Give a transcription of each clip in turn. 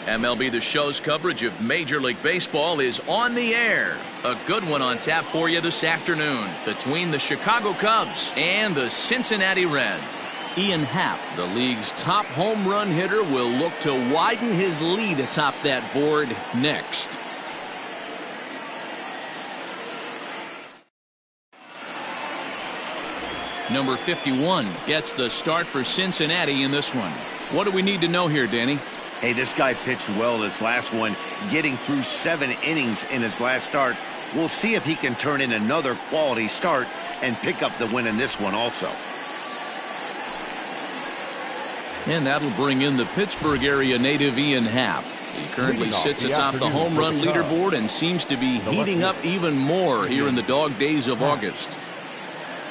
MLB The Show's coverage of Major League Baseball is on the air. A good one on tap for you this afternoon between the Chicago Cubs and the Cincinnati Reds. Ian Happ, the league's top home run hitter, will look to widen his lead atop that board next. Number 51 gets the start for Cincinnati in this one. What do we need to know here, Danny? Hey, this guy pitched well this last one, getting through 7 innings in his last start. We'll see if he can turn in another quality start and pick up the win in this one also. And that'll bring in the Pittsburgh area native Ian Happ. He currently sits atop the home run leaderboard and seems to be heating up even more here in the dog days of August.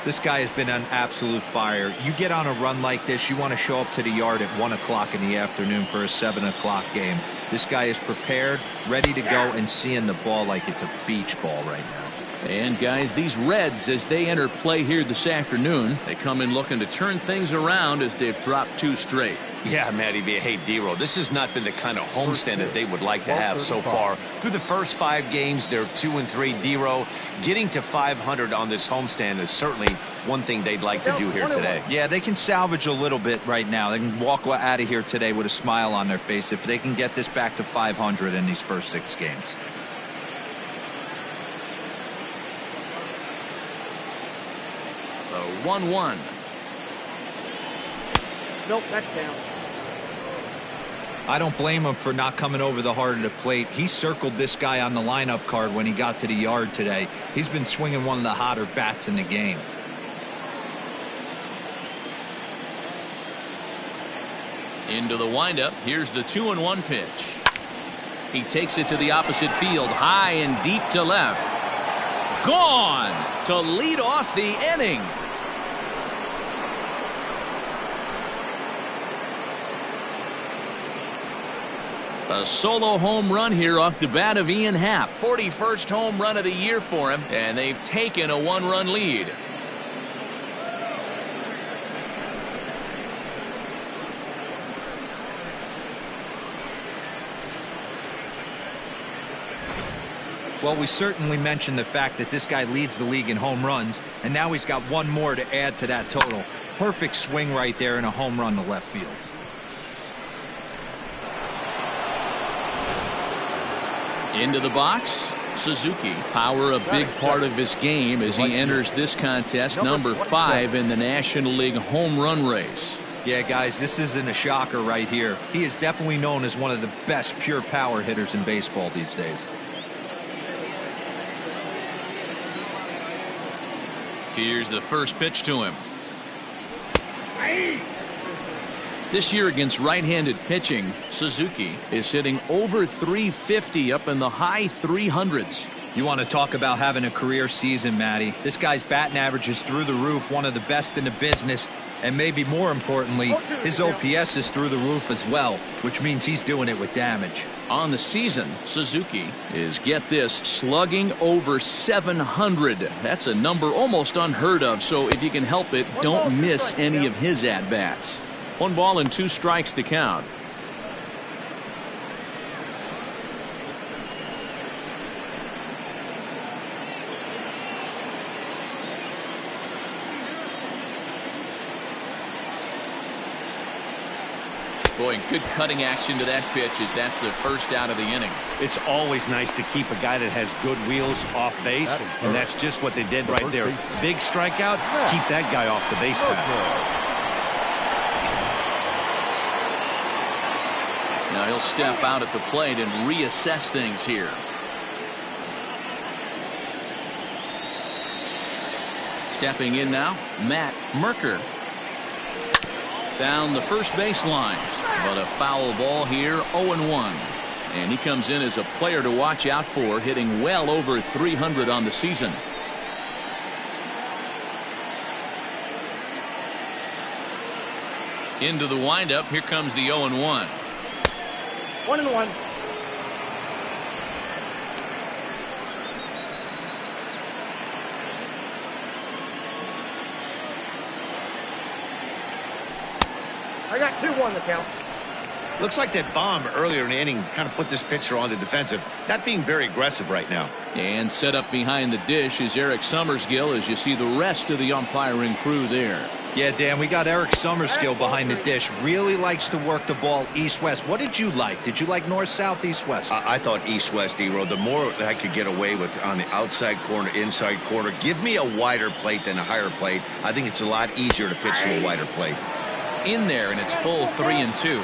This guy has been on absolute fire. You get on a run like this, you want to show up to the yard at 1 o'clock in the afternoon for a 7 o'clock game. This guy is prepared, ready to go, and seeing the ball like it's a beach ball right now. And guys, these Reds, as they enter play here this afternoon, they come in looking to turn things around as they've dropped 2 straight. Yeah, Matty B. Hey, D-Row, this has not been the kind of homestand that they would like to have so far. Through the first 5 games, they're 2-3. D-Row, getting to 500 on this homestand is certainly one thing they'd like to do here today. Yeah, they can salvage a little bit right now. They can walk out of here today with a smile on their face if they can get this back to 500 in these first 6 games. The 1-1. Nope, that's down. I don't blame him for not coming over the heart of the plate. He circled this guy on the lineup card when he got to the yard today. He's been swinging one of the hotter bats in the game. Into the windup. Here's the 2-1 pitch. He takes it to the opposite field, high and deep to left. Gone to lead off the inning. A solo home run here off the bat of Ian Happ. 41st home run of the year for him, and they've taken a 1-run lead. Well, we certainly mentioned the fact that this guy leads the league in home runs, and now he's got 1 more to add to that total. Perfect swing right there and a home run to left field. Into the box, Suzuki. Power a big part of his game as he enters this contest, number 5 in the National League home run race. Yeah, guys, this isn't a shocker right here. He is definitely known as one of the best pure power hitters in baseball these days. Here's the first pitch to him. This year against right-handed pitching, Suzuki is hitting over 350 up in the high 300s. You want to talk about having a career season, Matty. This guy's batting average is through the roof, one of the best in the business, and maybe more importantly, his OPS is through the roof as well, which means he's doing it with damage. On the season, Suzuki is, get this, slugging over 700. That's a number almost unheard of, so if you can help it, don't miss any of his at-bats. 1 ball and 2 strikes to count. Boy, good cutting action to that pitch as that's the first out of the inning. It's always nice to keep a guy that has good wheels off base, and that's just what they did right there. Big strikeout, keep that guy off the base path. Now he'll step out at the plate and reassess things here. Stepping in now, Matt Merker. Down the first baseline, but a foul ball here, 0-1. And he comes in as a player to watch out for, hitting well over 300 on the season. Into the windup, here comes the 0-1. 1-1. I got 2-1 the count. Looks like that bomb earlier in the inning kind of put this pitcher on the defensive, not being very aggressive right now. And set up behind the dish is Eric Summerskill as you see the rest of the umpiring crew there. Yeah, Dan, we got Eric Summerskill behind the dish. Really likes to work the ball east-west. What did you like? Did you like north-south, east-west? I thought east-west, D-Row. The more I could get away with on the outside corner, inside corner, give me a wider plate than a higher plate. I think it's a lot easier to pitch to a wider plate. In there, and it's full 3-2.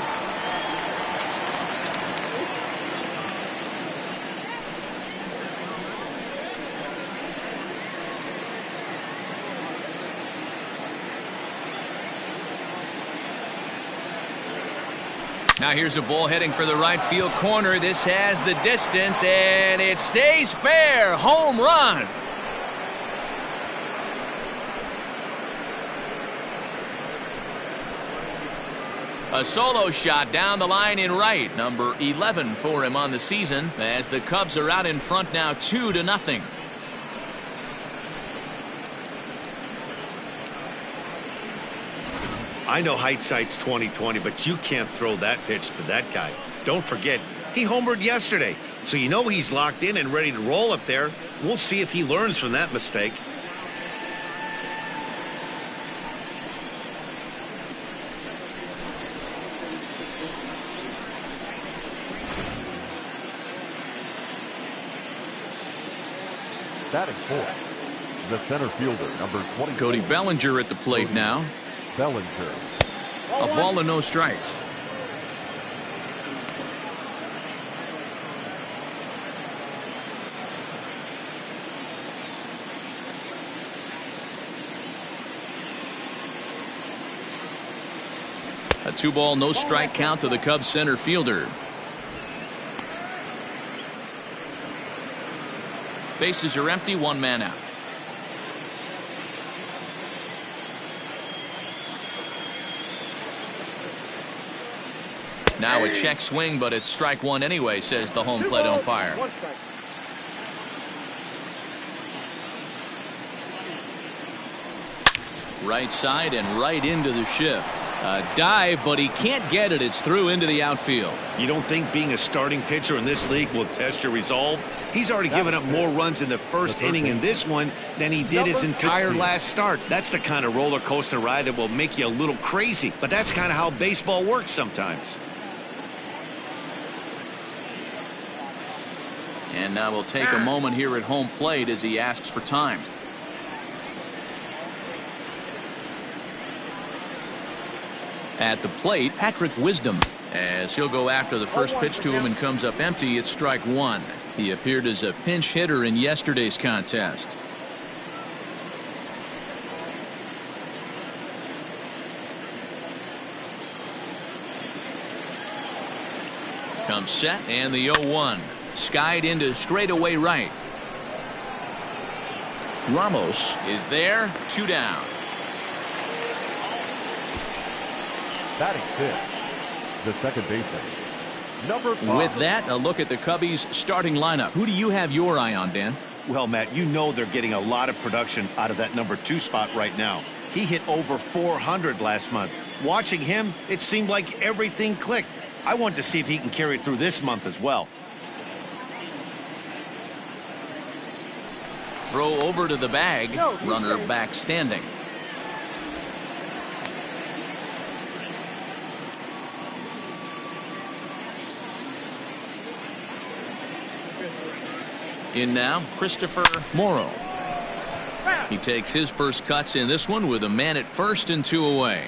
Now here's a ball heading for the right field corner. This has the distance, and it stays fair. Home run. A solo shot down the line in right. Number 11 for him on the season as the Cubs are out in front now 2-0. I know hindsight's 20/20, but you can't throw that pitch to that guy. Don't forget, he homered yesterday, so you know he's locked in and ready to roll up there. We'll see if he learns from that mistake. Batting fourth, the center fielder, number 20. Cody Bellinger at the plate now. Bellinger. A ball and no strikes. A 2-ball, no strike count to the Cubs center fielder. Bases are empty, 1 man out. Now a check swing, but it's strike 1 anyway, says the home plate umpire. Right side and right into the shift. A dive, but he can't get it. It's through into the outfield. You don't think being a starting pitcher in this league will test your resolve? He's already given up more runs in the first inning in this one than he did his entire last start. That's the kind of roller coaster ride that will make you a little crazy. But that's kind of how baseball works sometimes. And now we'll take a moment here at home plate as he asks for time. At the plate, Patrick Wisdom, as he'll go after the first pitch to him and comes up empty. It's strike 1. He appeared as a pinch hitter in yesterday's contest. Comes set and the 0-1. Skied into straightaway right. Ramos is there, 2 down. Batting fifth, the second baseman, number 5. With that, a look at the Cubbies starting lineup. Who do you have your eye on, Dan? Well, Matt, you know they're getting a lot of production out of that number 2 spot right now. He hit over 400 last month. Watching him, it seemed like everything clicked. I want to see if he can carry it through this month as well. Throw over to the bag. Runner back standing. In now, Christopher Morrow. He takes his first cuts in this one with a man at first and 2 away.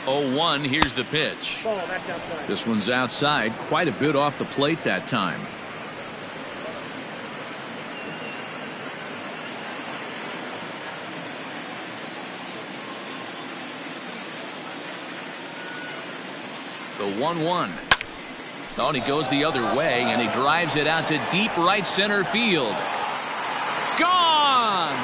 Oh, 1, here's the pitch. This one's outside, quite a bit off the plate that time. The 1-1. Oh, and he goes the other way, and he drives it out to deep right center field. Gone!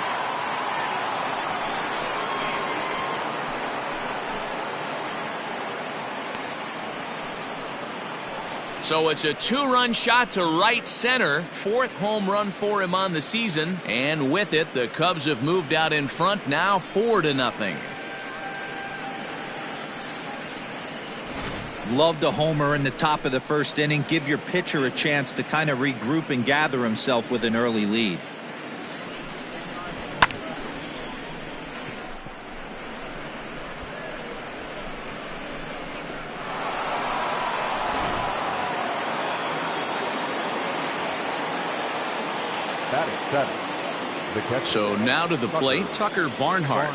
So it's a 2-run shot to right center. 4th home run for him on the season. And with it, the Cubs have moved out in front now 4-0. Loved a homer in the top of the first inning. Give your pitcher a chance to kind of regroup and gather himself with an early lead. So now to the plate, Tucker Barnhart.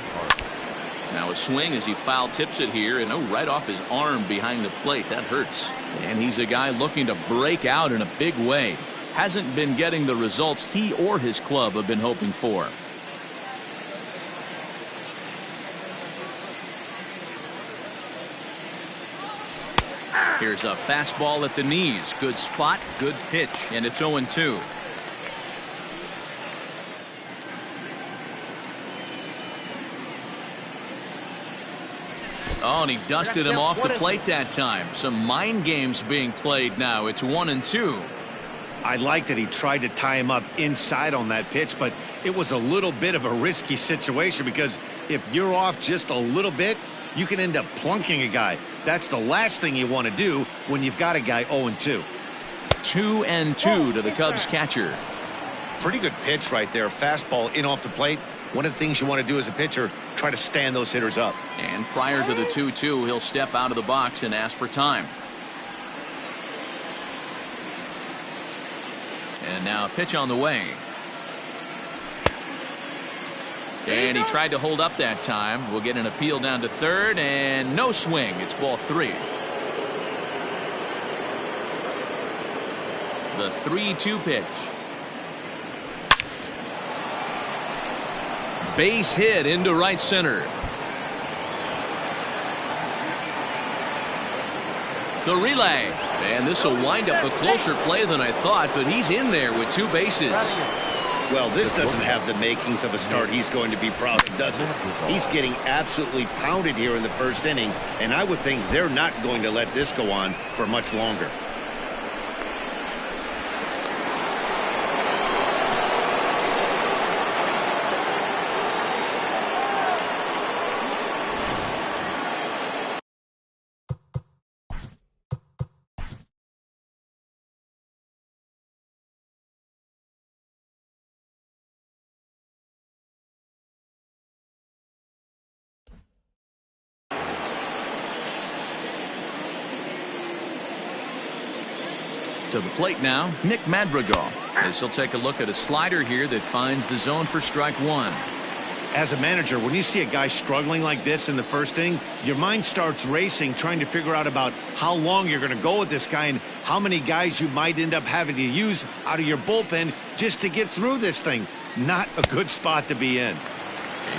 Now a swing as he foul tips it here, and right off his arm behind the plate. That hurts. And he's a guy looking to break out in a big way. Hasn't been getting the results he or his club have been hoping for. Here's a fastball at the knees. Good spot, good pitch, and it's 0-2. Oh, and he dusted him off the plate that time. Some mind games being played now. It's 1-2. I liked that he tried to tie him up inside on that pitch, but it was a little bit of a risky situation because if you're off just a little bit, you can end up plunking a guy. That's the last thing you want to do when you've got a guy 0-2. 2-2 to the Cubs catcher. Pretty good pitch right there. Fastball in off the plate. One of the things you want to do as a pitcher, try to stand those hitters up. And prior to the 2-2, he'll step out of the box and ask for time. And now a pitch on the way. And he tried to hold up that time. We'll get an appeal down to third, and no swing. It's ball 3. The 3-2 pitch. Base hit into right center. The relay. And this will wind up a closer play than I thought, but he's in there with 2 bases. Well, this doesn't have the makings of a start he's going to be proud of, does it? He's getting absolutely pounded here in the first inning, and I would think they're not going to let this go on for much longer. To the plate now, Nick Madrigal, as he'll take a look at a slider here that finds the zone for strike 1. As a manager, when you see a guy struggling like this in the first inning, your mind starts racing, trying to figure out about how long you're going to go with this guy and how many guys you might end up having to use out of your bullpen just to get through this thing. Not a good spot to be in.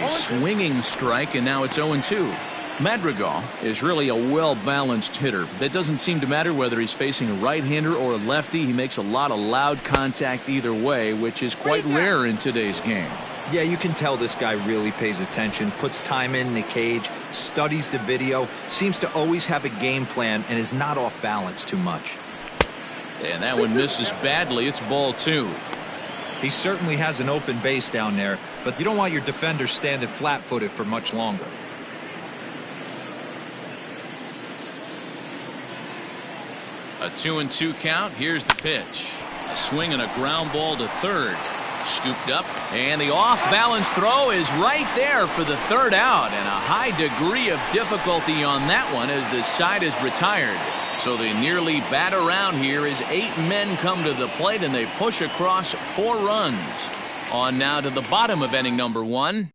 A swinging strike, and now it's 0-2. Madrigal is really a well-balanced hitter. It doesn't seem to matter whether he's facing a right-hander or a lefty. He makes a lot of loud contact either way, which is quite rare in today's game. Yeah, you can tell this guy really pays attention, puts time in the cage, studies the video, seems to always have a game plan, and is not off balance too much. And that one misses badly. It's ball 2. He certainly has an open base down there, but you don't want your defender standing flat-footed for much longer. A 2-2 count. Here's the pitch. A swing and a ground ball to third. Scooped up, and the off-balance throw is right there for the third out, and a high degree of difficulty on that one as the side is retired. So they nearly bat around here as 8 men come to the plate, and they push across 4 runs. On now to the bottom of inning number 1.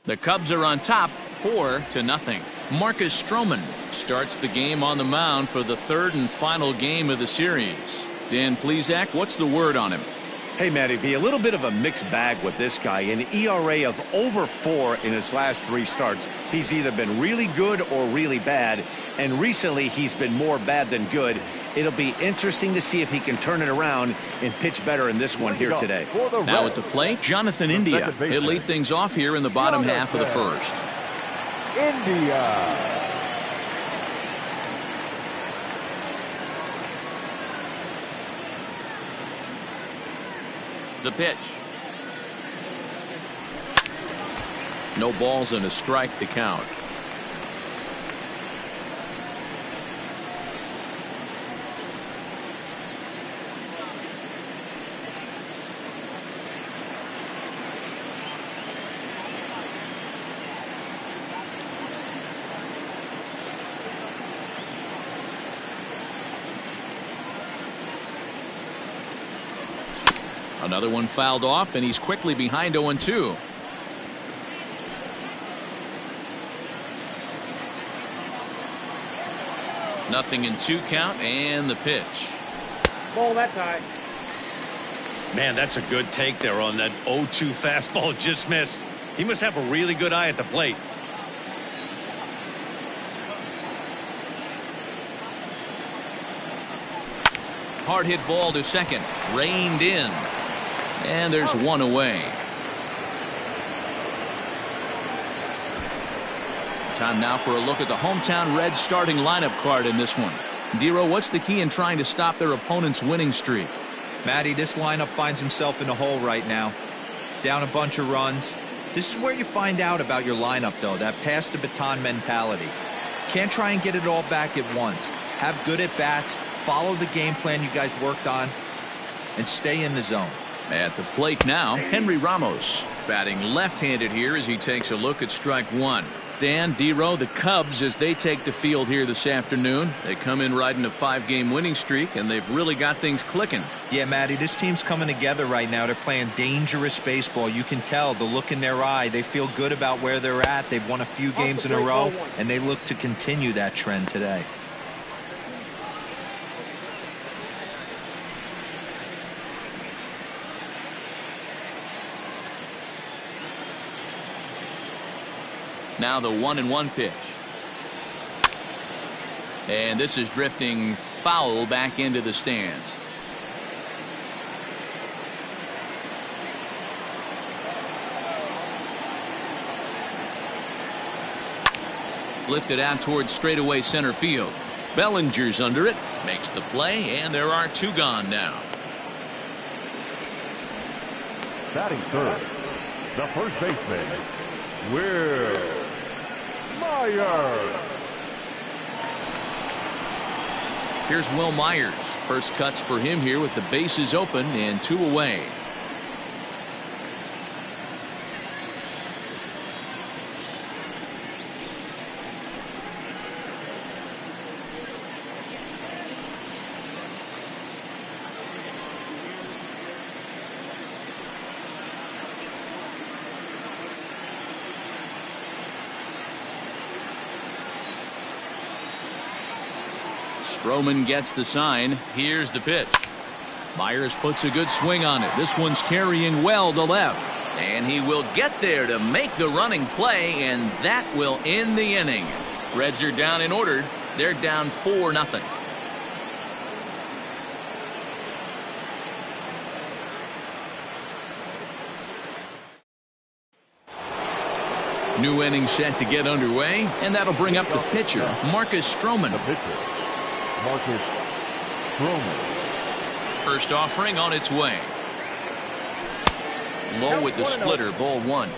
The Cubs are on top 4-0. Marcus Stroman starts the game on the mound for the 3rd and final game of the series. Dan Plesac, what's the word on him? Hey, Matty V, a little bit of a mixed bag with this guy. An ERA of over 4 in his last 3 starts. He's either been really good or really bad, and recently he's been more bad than good. It'll be interesting to see if he can turn it around and pitch better in this one here today. Now at the plate, Jonathan India. He'll lead things off here in the bottom half of the first. The pitch. No balls and a strike to count. Another one fouled off, and he's quickly behind 0-2. Nothing in 2 count, and the pitch. Ball, that's high. Man, that's a good take there on that 0-2 fastball. Just missed. He must have a really good eye at the plate. Hard hit ball to second. Reined in. And there's one away. Time now for a look at the hometown Reds starting lineup card in this one. Dero, what's the key in trying to stop their opponent's winning streak? Matty, this lineup finds himself in a hole right now. Down a bunch of runs. This is where you find out about your lineup, though, that pass the baton mentality. Can't try and get it all back at once. Have good at-bats, follow the game plan you guys worked on, and stay in the zone. At the plate now, Henry Ramos. Batting left-handed here as he takes a look at strike one. Dan, Dero, the Cubs, as they take the field here this afternoon. They come in riding a 5-game winning streak, and they've really got things clicking. Yeah, Matty, this team's coming together right now. They're playing dangerous baseball. You can tell the look in their eye. They feel good about where they're at. They've won a few games in a row, and they look to continue that trend today. Now the 1-1 pitch. And this is drifting foul back into the stands. Lifted out towards straightaway center field. Bellinger's under it, makes the play, and there are 2 gone now. Batting third, the first baseman, Will Myers. Here's Will Myers. First cuts for him here with the bases open and 2 away. Stroman gets the sign. Here's the pitch. Myers puts a good swing on it. This one's carrying well to left. And he will get there to make the running play, and that will end the inning. Reds are down in order. They're down 4-0. New inning set to get underway, and that'll bring up the pitcher, Marcus Stroman. The pitcher, Marcus Stroman. First offering on its way. Low with the splitter, ball 1.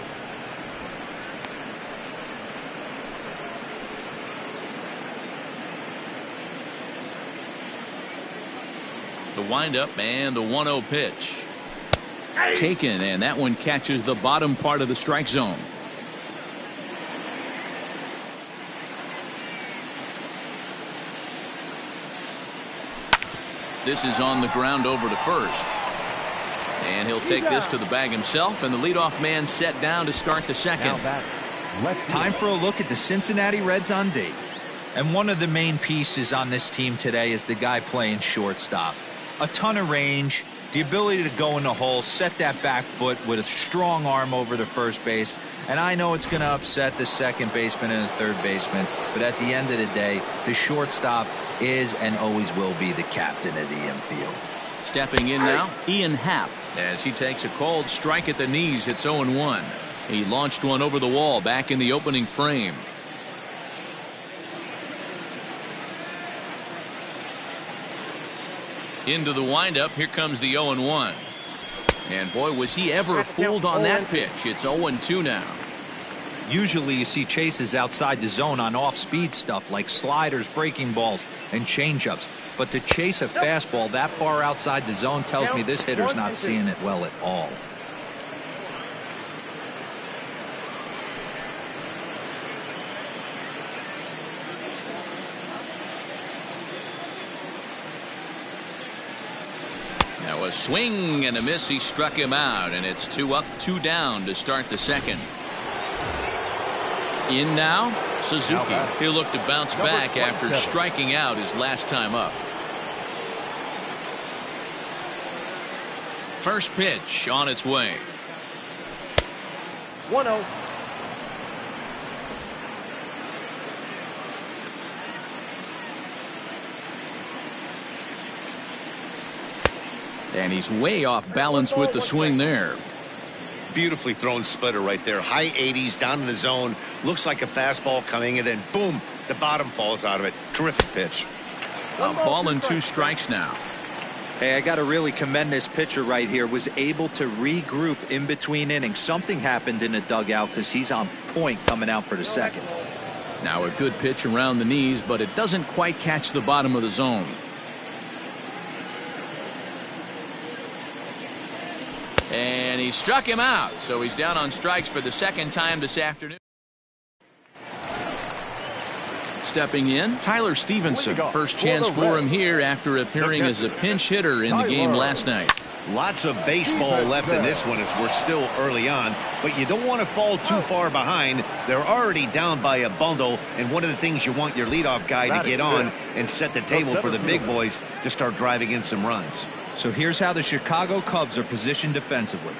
The windup and the 1-0 pitch. Taken, and that one catches the bottom part of the strike zone. This is on the ground over to first. And he'll take this to the bag himself, and the leadoff man set down to start the second. Time for a look at the Cincinnati Reds on D. And one of the main pieces on this team today is the guy playing shortstop. A ton of range, the ability to go in the hole, set that back foot with a strong arm over to first base. And I know it's going to upset the second baseman and the third baseman, but at the end of the day, the shortstop is and always will be the captain of the infield. Stepping in now, Ian Happ, as he takes a called strike at the knees. It's 0-1. He launched one over the wall back in the opening frame. Into the windup. Here comes the 0-1. And boy, was he ever fooled on that pitch. It's 0-2 now. Usually you see chases outside the zone on off-speed stuff like sliders, breaking balls, and changeups. But to chase a fastball that far outside the zone tells me this hitter's not seeing it well at all. Now a swing and a miss. He struck him out, and it's 2 up, 2 down to start the second. In now, Suzuki. He'll look to bounce back after striking out his last time up. First pitch on its way. 1-0. And he's way off balance with the swing there. Beautifully thrown splitter right there. High 80s down in the zone. Looks like a fastball coming, and then boom, the bottom falls out of it. Terrific pitch. A ball and 2 strikes now. Hey, I got to really commend this pitcher right here. Was able to regroup in between innings. Something happened in the dugout because he's on point coming out for the second. Now a good pitch around the knees, but it doesn't quite catch the bottom of the zone. And he struck him out, so he's down on strikes for the second time this afternoon. Stepping in, Tyler Stevenson. First chance for him here after appearing as a pinch hitter in the game last night. Lots of baseball left in this one as we're still early on, but you don't want to fall too far behind. They're already down by a bundle, and one of the things you want your leadoff guy to get on and set the table for the big boys to start driving in some runs. So here's how the Chicago Cubs are positioned defensively.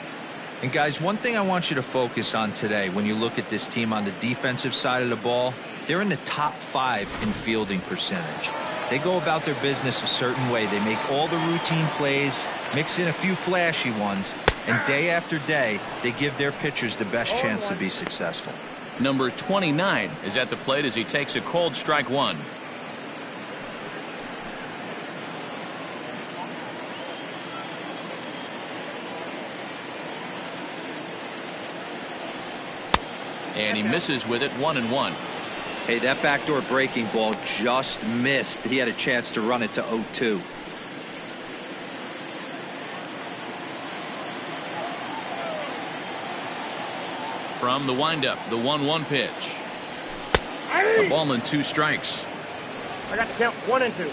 And guys, one thing I want you to focus on today when you look at this team on the defensive side of the ball, they're in the top 5 in fielding percentage. They go about their business a certain way. They make all the routine plays, mix in a few flashy ones, and day after day, they give their pitchers the best chance to be successful. Number 29 is at the plate as he takes a cold strike 1. And he misses with it, 1-1. Hey, that backdoor breaking ball just missed. He had a chance to run it to 0-2. From the windup, the 1-1 pitch. A ball and 2 strikes. I got the count 1 and 2.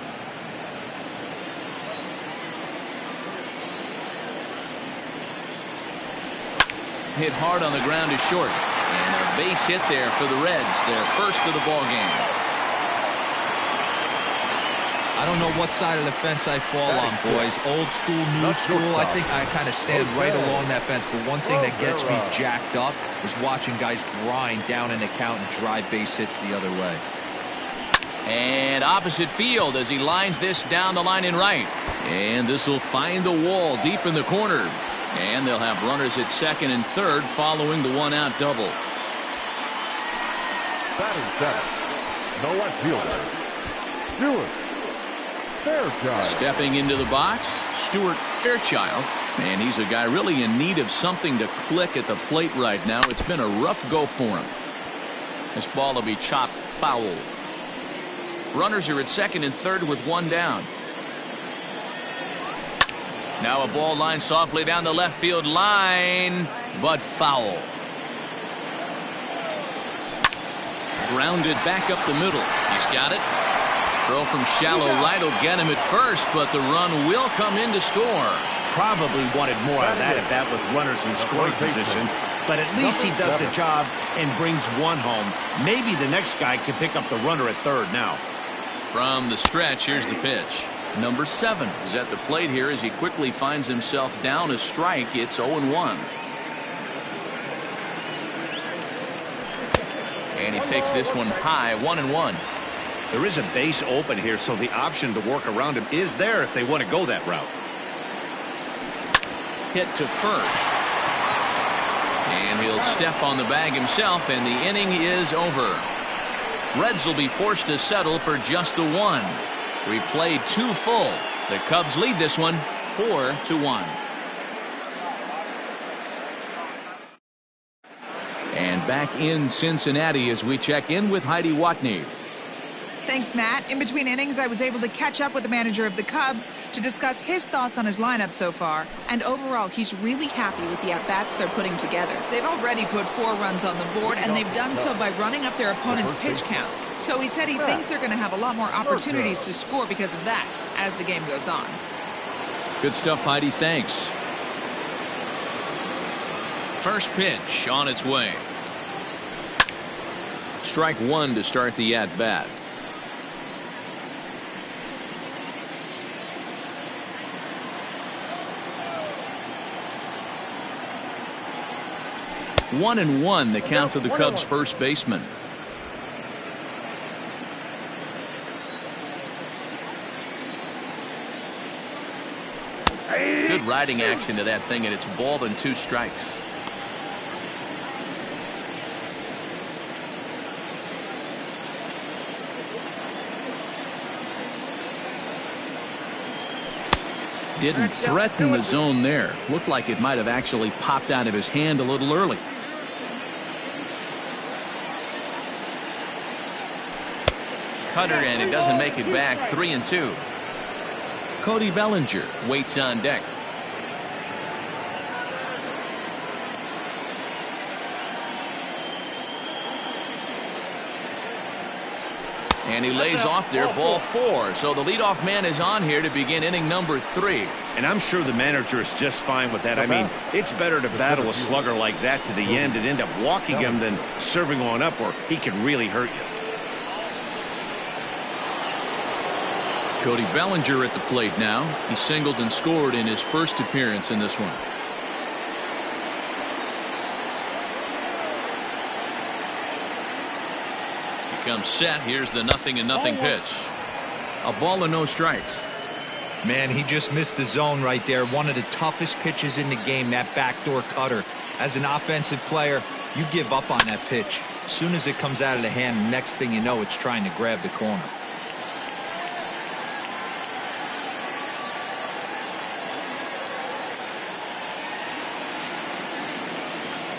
Hit hard on the ground is short. And a base hit there for the Reds, their first of the ball game. I don't know what side of the fence I fall on, boys. Old school, new school. I think I kind of stand right along that fence. But one thing that gets me jacked up is watching guys grind down in the count and drive base hits the other way. And opposite field as he lines this down the line in right. And this will find the wall deep in the corner. And they'll have runners at second and third following the 1-out double. Batting center, no left fielder, Stuart Fairchild. Stepping into the box, Stuart Fairchild. And he's a guy really in need of something to click at the plate right now. It's been a rough go for him. This ball will be chopped foul. Runners are at second and third with 1 down. Now a ball lined softly down the left field line, but foul. Grounded back up the middle. He's got it. Throw from shallow right will get him at first, but the run will come in to score. Probably wanted more out of that at that with runners in scoring position, but at least he does the job and brings 1 home. Maybe the next guy can pick up the runner at third now. From the stretch, here's the pitch. Number 7 is at the plate here as he quickly finds himself down a strike. It's 0-1. And he takes this one high, 1-1. There is a base open here, so the option to work around him is there if they want to go that route. Hit to first. And he'll step on the bag himself, and the inning is over. Reds will be forced to settle for just the 1. We played 2 full. The Cubs lead this one 4-1. And back in Cincinnati as we check in with Heidi Watney. Thanks, Matt. In between innings, I was able to catch up with the manager of the Cubs to discuss his thoughts on his lineup so far. And overall, he's really happy with the at-bats they're putting together. They've already put 4 runs on the board, and they've done so by running up their opponent's pitch count. So he said he thinks they're going to have a lot more opportunities to score because of that as the game goes on. Good stuff, Heidi. Thanks. First pitch on its way. Strike 1 to start the at-bat. One and one, the count to the Cubs' first baseman. Good riding action to that thing, and it's ball and 2 strikes. Didn't threaten the zone there. Looked like it might have actually popped out of his hand a little early. Cutter, and it doesn't make it back. 3-2. Cody Bellinger waits on deck. And he lays off there, ball 4. So the leadoff man is on here to begin inning number 3. And I'm sure the manager is just fine with that. I mean, it's better to battle a slugger like that to the end and end up walking him than serving one up where he can really hurt you. Cody Bellinger at the plate now. He singled and scored in his first appearance in this one. He comes set. Here's the 0-0 pitch. A ball and no strikes. Man, he just missed the zone right there. One of the toughest pitches in the game, that backdoor cutter. As an offensive player, you give up on that pitch. As soon as it comes out of the hand, next thing you know, it's trying to grab the corner.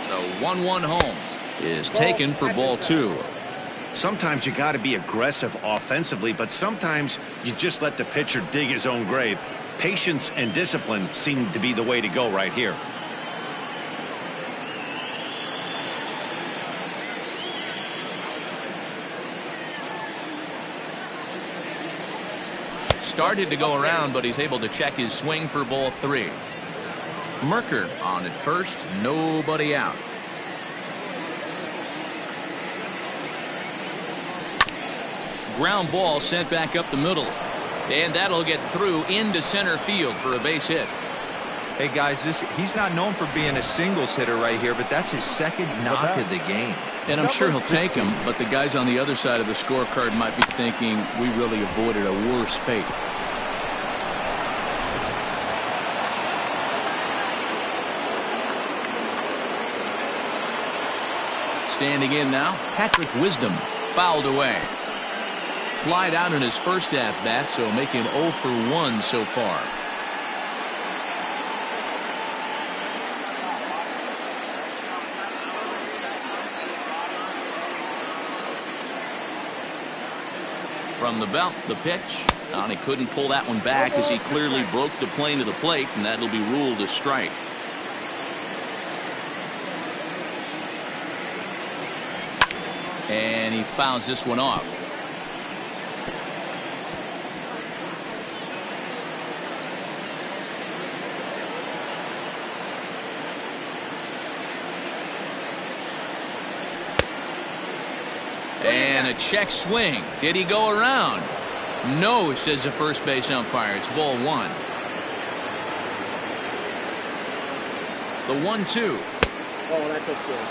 The 1-1 home is taken for ball 2. Sometimes you got to be aggressive offensively, but sometimes you just let the pitcher dig his own grave. Patience and discipline seem to be the way to go right here. Started to go around, but he's able to check his swing for ball 3. Merker on at first, nobody out. Ground ball sent back up the middle, and that'll get through into center field for a base hit. Hey guys, he's not known for being a singles hitter right here, but that's his second knock of the game. And I'm sure he'll take him, but the guys on the other side of the scorecard might be thinking we really avoided a worse fate. Standing in now, Patrick Wisdom fouled away. Flied out in his first at-bat, so make him 0 for 1 so far. From the belt, the pitch. And he couldn't pull that one back as he clearly broke the plane to the plate, and that'll be ruled a strike. And he fouls this one off. And a check swing. Did he go around? No, says the first base umpire. It's ball 1. The 1-2. Oh, that's good.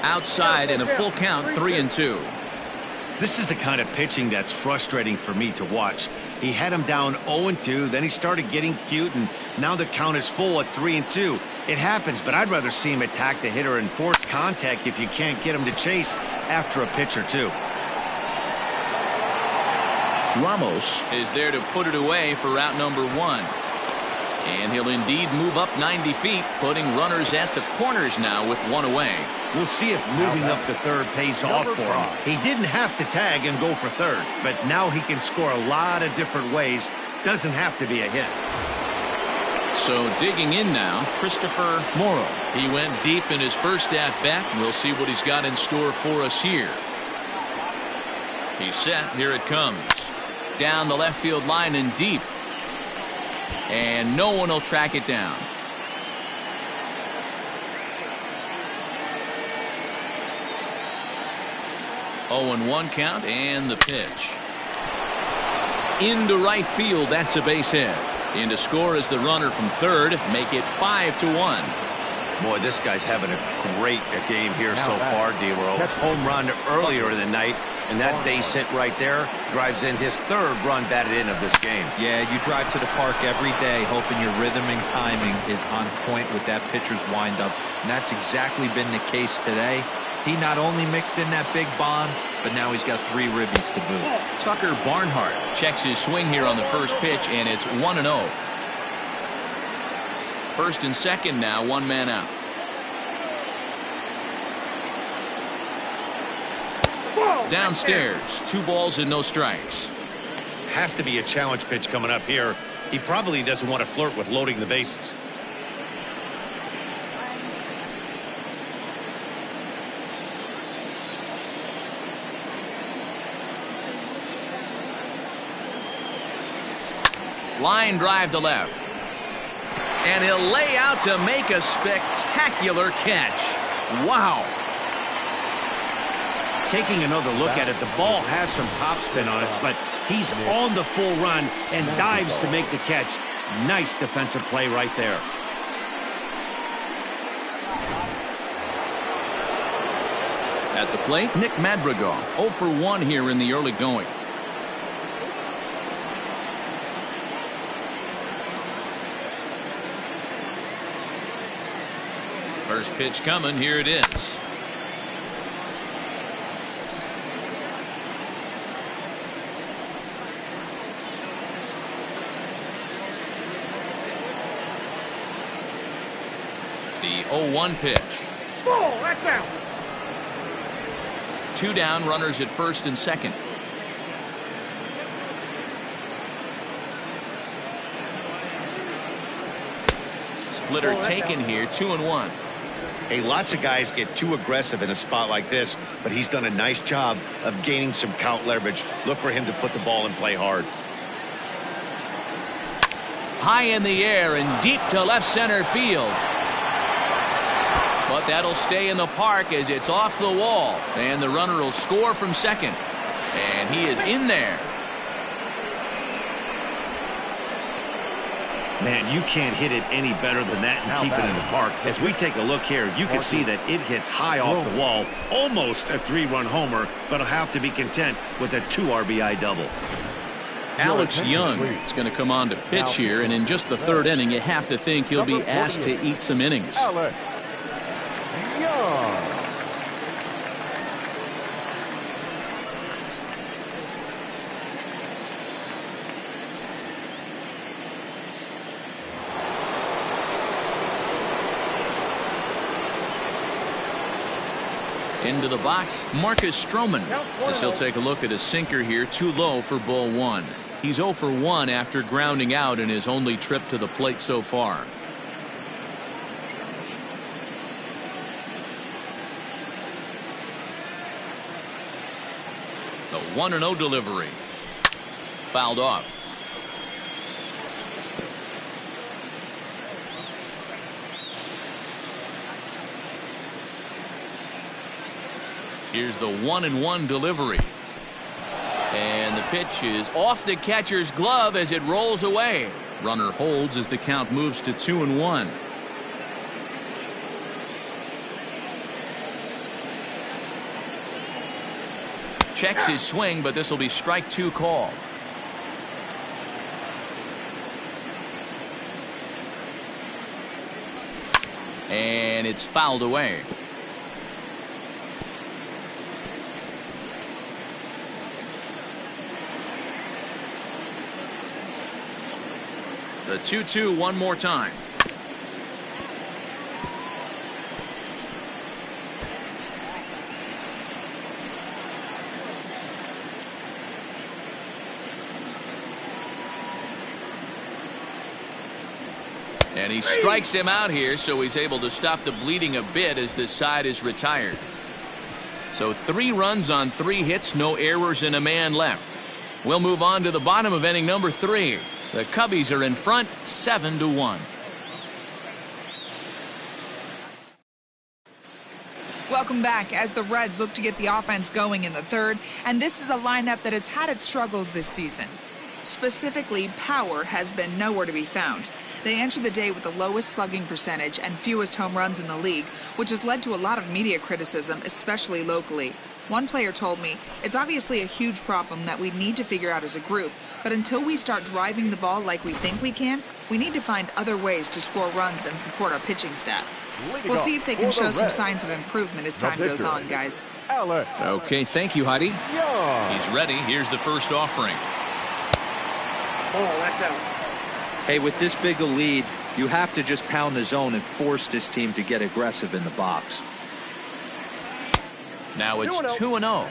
Outside in a full count, 3-2. This is the kind of pitching that's frustrating for me to watch. He had him down 0-2, then he started getting cute, and now the count is full at 3-2. It happens, but I'd rather see him attack the hitter and force contact if you can't get him to chase after a pitch or two. Ramos is there to put it away for route number 1. And he'll indeed move up 90 feet, putting runners at the corners now with 1 away. We'll see if moving up to third pays off for him. He didn't have to tag and go for third, but now he can score a lot of different ways. Doesn't have to be a hit. So digging in now, Christopher Morrow. He went deep in his first at-bat. We'll see what he's got in store for us here. He's set. Here it comes. Down the left field line and deep. And no one will track it down. Oh, and 1 count, and the pitch. Into right field, that's a base hit. In to score is the runner from third, make it 5-1. Boy, this guy's having a great game here so far, D-Row. Home run earlier in the night, and that base hit right there drives in his 3rd run batted in of this game. Yeah, you drive to the park every day hoping your rhythm and timing is on point with that pitcher's windup, and that's exactly been the case today. He not only mixed in that big bomb, but now he's got 3 ribbies to boot. Tucker Barnhart checks his swing here on the first pitch, and it's 1-0. First and second now, 1 man out. Downstairs, 2 balls and no strikes. Has to be a challenge pitch coming up here. He probably doesn't want to flirt with loading the bases. Line drive to left. And he'll lay out to make a spectacular catch. Wow. Taking another look at it, the ball has some topspin on it, but he's on the full run and dives to make the catch. Nice defensive play right there. At the plate, Nick Madrigal, 0 for 1 here in the early going. First pitch coming. Here it is. The 0-1 pitch. Ball, that's out. 2 down, runners at first and second. Splitter taken here, 2-1. Hey, lots of guys get too aggressive in a spot like this, but he's done a nice job of gaining some count leverage. Look for him to put the ball in play hard. High in the air and deep to left center field. But that'll stay in the park as it's off the wall. And the runner will score from second. And he is in there. Man, you can't hit it any better than that and keep it in the park. As we take a look here, you can see that it hits high off the wall. Almost a 3-run homer, but he'll have to be content with a 2 RBI double. Alex Young is going to come on to pitch here. And in just the 3rd inning, you have to think he'll be asked to eat some innings. Alex Young. Into the box, Marcus Stroman, as he'll take a look at a sinker here, too low for ball 1. He's 0 for 1 after grounding out in his only trip to the plate so far. The 1-0 delivery. Fouled off. Here's the 1-1 delivery. And the pitch is off the catcher's glove as it rolls away. Runner holds as the count moves to 2-1. Checks his swing, but this will be strike 2 called. And it's fouled away. The 2-2 one more time. And he strikes him out here, so he's able to stop the bleeding a bit as this side is retired. So 3 runs on 3 hits, no errors, and a man left. We'll move on to the bottom of inning number 3. The Cubbies are in front 7-1. Welcome back as the Reds look to get the offense going in the third, and this is a lineup that has had its struggles this season. Specifically, power has been nowhere to be found. They entered the day with the lowest slugging percentage and fewest home runs in the league, which has led to a lot of media criticism, especially locally. One player told me, "It's obviously a huge problem that we need to figure out as a group, but until we start driving the ball like we think we can, we need to find other ways to score runs and support our pitching staff." We'll see if they can show some signs of improvement as time goes on, guys. Okay, thank you, Heidi. He's ready. Here's the first offering. Oh, that's out. Hey, with this big a lead, you have to just pound the zone and force this team to get aggressive in the box. Now it's 2-0.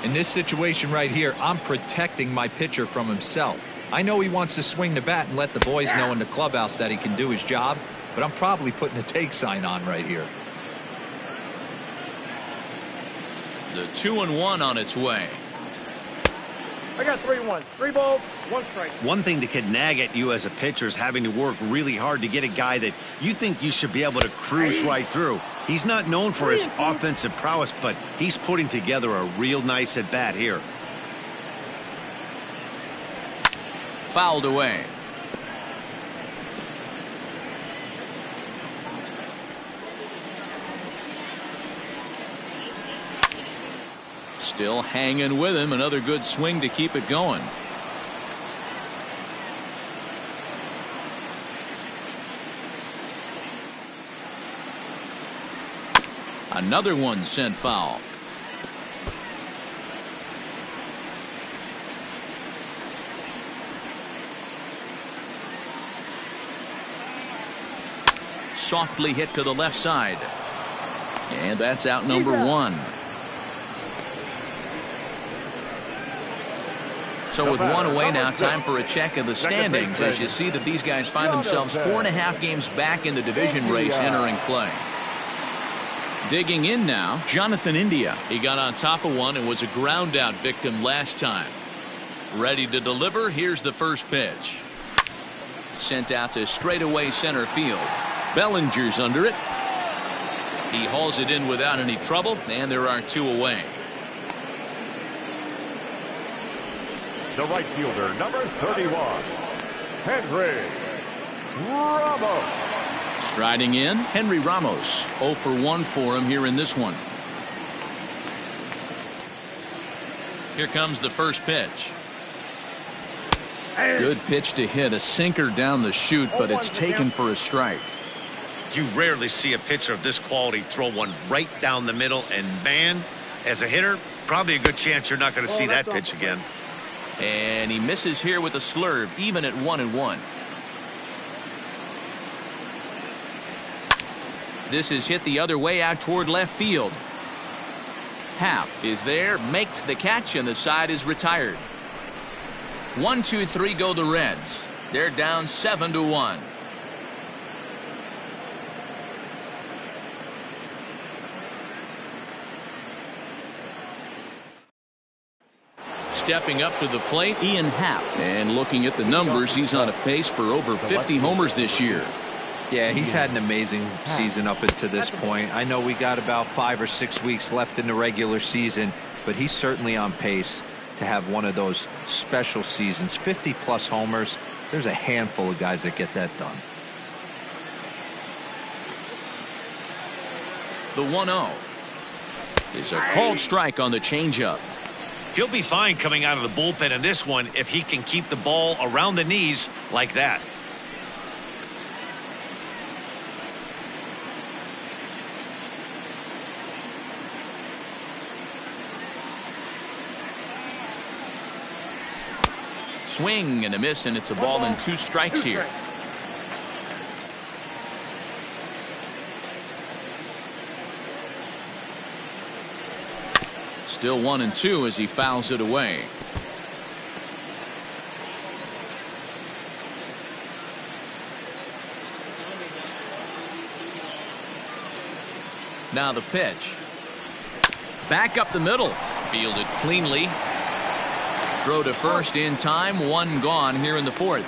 In this situation right here, I'm protecting my pitcher from himself. I know he wants to swing the bat and let the boys know in the clubhouse that he can do his job, but I'm probably putting a take sign on right here. The 2-1 on its way. I got 3-1. 3 balls, 1 strike. One thing that could nag at you as a pitcher is having to work really hard to get a guy that you think you should be able to cruise right through. He's not known for his offensive prowess, but he's putting together a real nice at-bat here. Fouled away. Still hanging with him. Another good swing to keep it going. Another one sent foul. Softly hit to the left side. And that's out number 1. So with 1 away now, time for a check of the standings as you see that these guys find themselves 4.5 games back in the division race entering play. Digging in now, Jonathan India. He got on top of one and was a ground out victim last time. Ready to deliver. Here's the first pitch. Sent out to straightaway center field. Bellinger's under it. He hauls it in without any trouble, and there are 2 away. The right fielder, number 31, Henry Ramos. Striding in, Henry Ramos. 0 for 1 for him here in this one. Here comes the first pitch. Good pitch to hit, a sinker down the chute, but it's taken for a strike. You rarely see a pitcher of this quality throw one right down the middle, and man, as a hitter, probably a good chance you're not going to see that pitch again. And he misses here with a slurve, even at 1-1. This is hit the other way out toward left field. Happ is there, makes the catch, and the side is retired. 1, 2, 3 go the Reds. They're down 7-1. Stepping up to the plate, Ian Happ. And looking at the numbers, he's on a pace for over 50 homers this year. Yeah, he's had an amazing season up until this point. I know we got about 5 or 6 weeks left in the regular season, but he's certainly on pace to have one of those special seasons. 50-plus homers. There's a handful of guys that get that done. The 1-0 is a called strike on the changeup. He'll be fine coming out of the bullpen in this one if he can keep the ball around the knees like that. Swing and a miss, and it's a ball and 2 strikes here. Still 1-2 as he fouls it away. Now the pitch. Back up the middle. Fielded cleanly. Throw to first in time. 1 gone here in the 4th.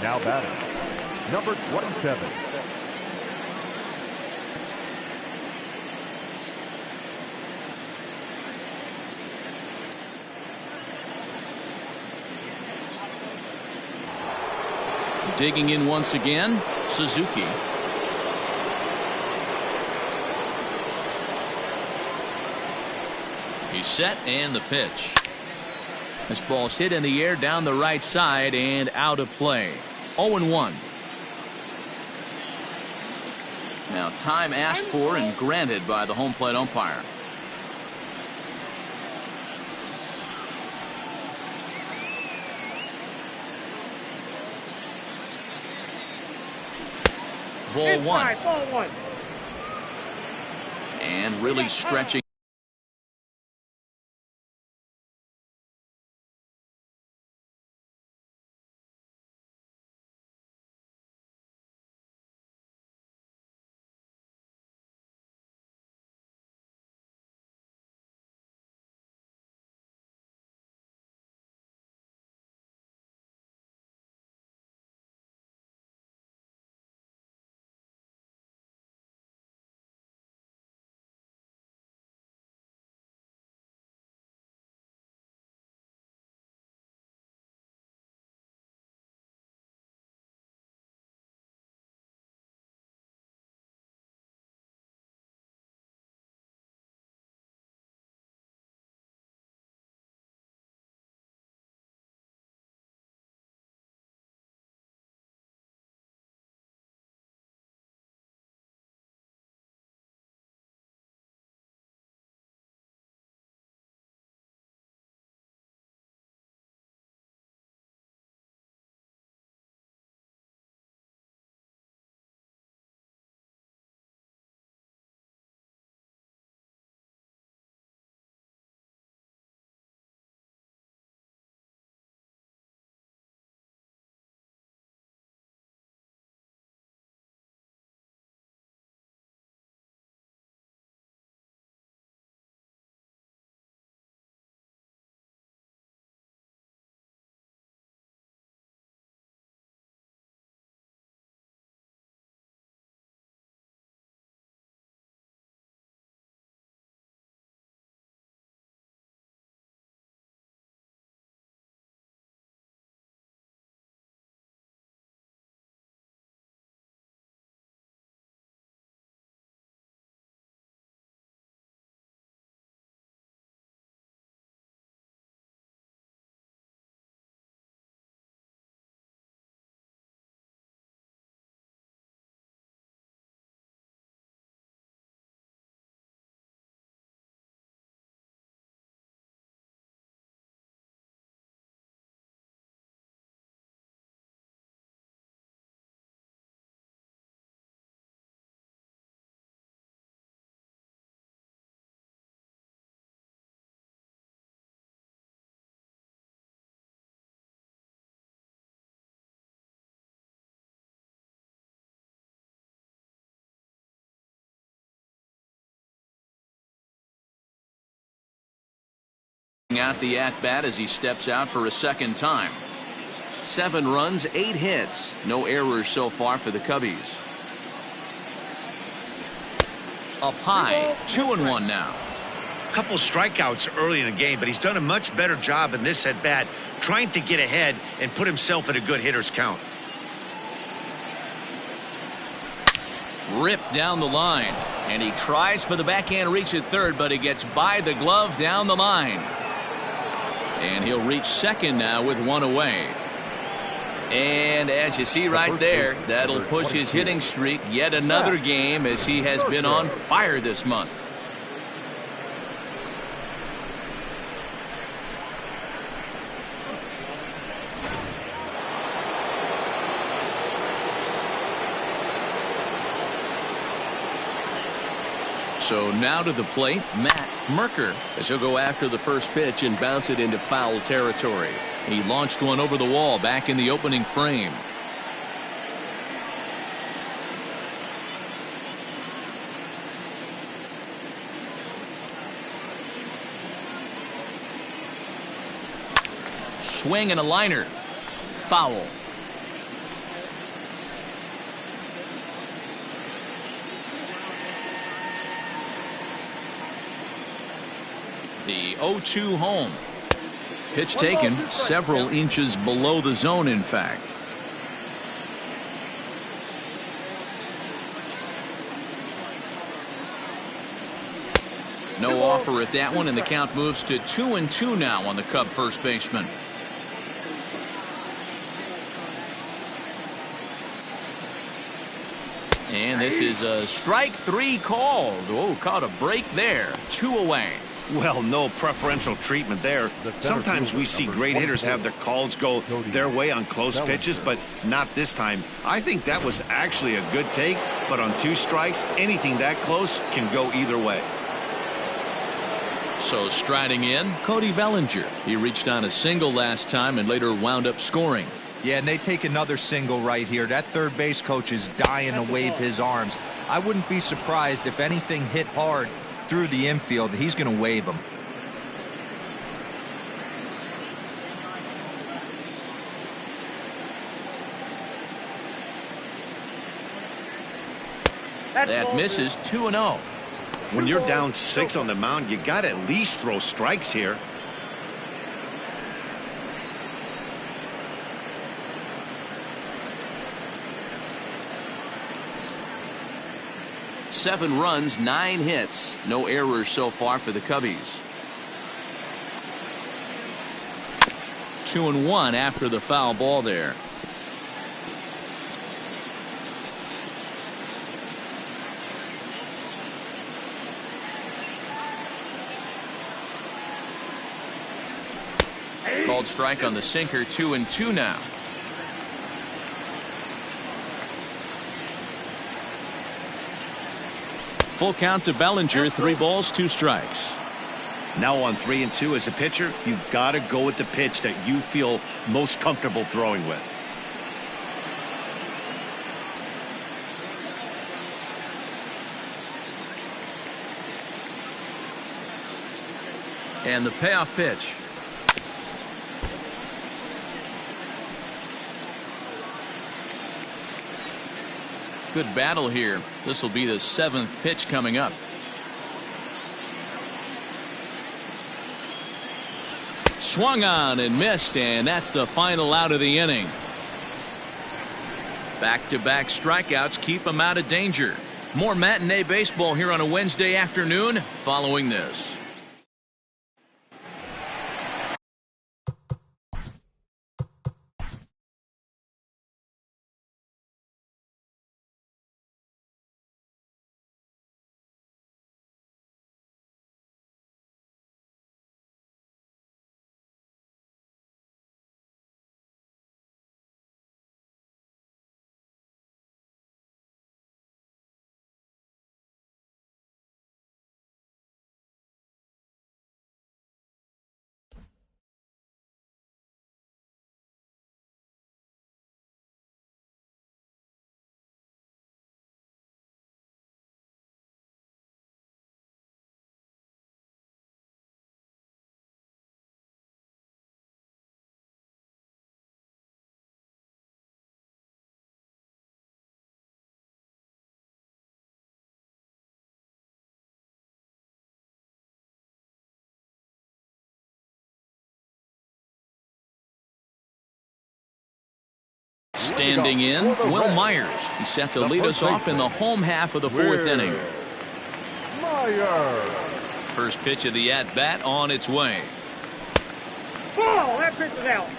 Now batting, number 27. Digging in once again, Suzuki. He's set, and the pitch. This ball's hit in the air down the right side and out of play. 0-1. Now time asked for and granted by the home plate umpire. Ball 1. Ball 1. And really stretching. Out the at-bat as he steps out for a second time. 7 runs, 8 hits. No errors so far for the Cubbies. Up high, 2-1 now. A couple strikeouts early in the game, but he's done a much better job in this at-bat trying to get ahead and put himself in a good hitter's count. Ripped down the line, and he tries for the backhand reach at third, but he gets by the glove down the line. And he'll reach second now with 1 away. And as you see right there, that'll push his hitting streak yet another game as he has been on fire this month. So now to the plate, Matt Merker, as he'll go after the first pitch and bounce it into foul territory. He launched one over the wall back in the opening frame. Swing and a liner. Foul. The 0-2 home. Pitch taken several inches below the zone, in fact. No offer at that one, and the count moves to 2-2 now on the Cub first baseman. And this is a strike three called. Oh, caught a break there. 2 away. Well, no preferential treatment there. Sometimes we see great hitters have their calls go their way on close pitches, but not this time. I think that was actually a good take, but on 2 strikes, anything that close can go either way. So striding in, Cody Bellinger. He reached on a single last time and later wound up scoring. Yeah, and they take another single right here. That third base coach is dying to wave his arms. I wouldn't be surprised if anything hit hard through the infield. He's going to wave them. That misses. 2-0. When you're down 6 on the mound, you got to at least throw strikes here. Seven runs, 9 hits. No errors so far for the Cubbies. 2-1 after the foul ball there. Called strike on the sinker. 2-2 now. Full count to Bellinger. 3 balls, 2 strikes. Now on 3-2 as a pitcher, you've got to go with the pitch that you feel most comfortable throwing with. And the payoff pitch. Good battle here. This will be the 7th pitch coming up. Swung on and missed, and that's the final out of the inning. Back-to-back strikeouts keep him out of danger. More matinee baseball here on a Wednesday afternoon following this. Standing in, Will Myers. He set to lead us off in the home half of the 4th inning. Myers. First pitch of the at-bat on its way. Ball, that pitch is out.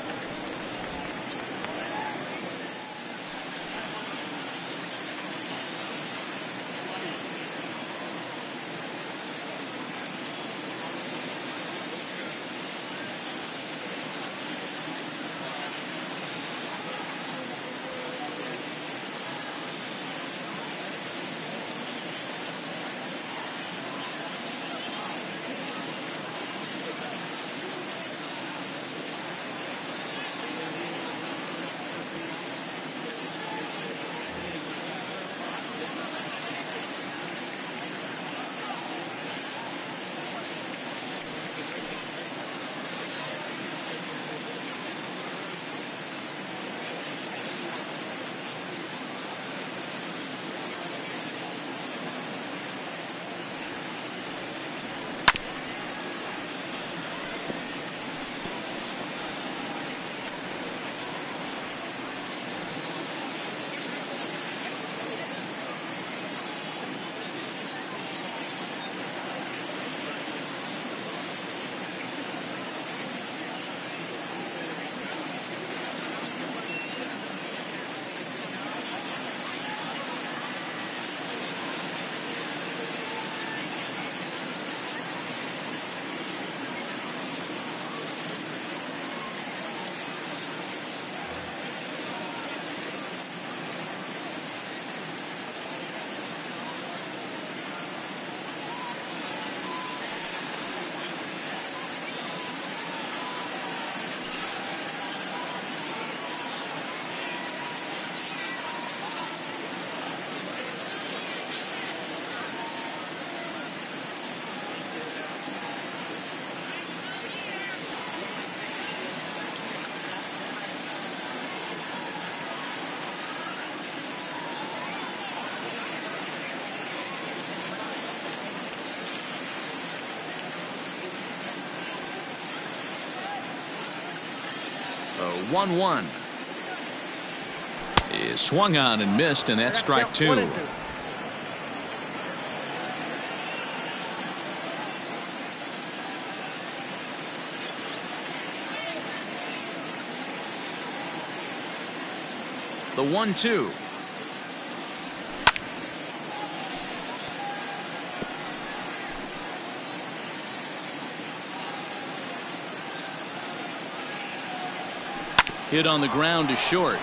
The 1-1 is swung on and missed, and that's strike 2. The 1-2. Hit on the ground to short.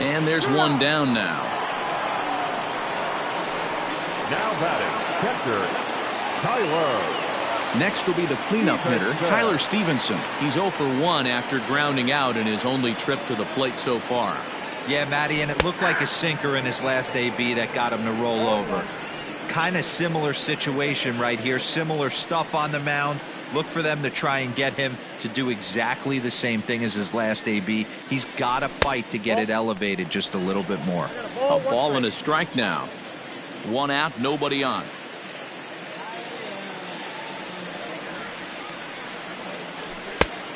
And there's one down now. Now batting, catcher, Tyler. Next will be the cleanup hitter, Tyler Stevenson. He's 0 for 1 after grounding out in his only trip to the plate so far. Yeah, Matty, and it looked like a sinker in his last AB that got him to roll over. Kind of similar situation right here. Similar stuff on the mound. Look for them to try and get him to do exactly the same thing as his last AB. He's got to fight to get it elevated just a little bit more. A ball and a strike now. 1 out, nobody on.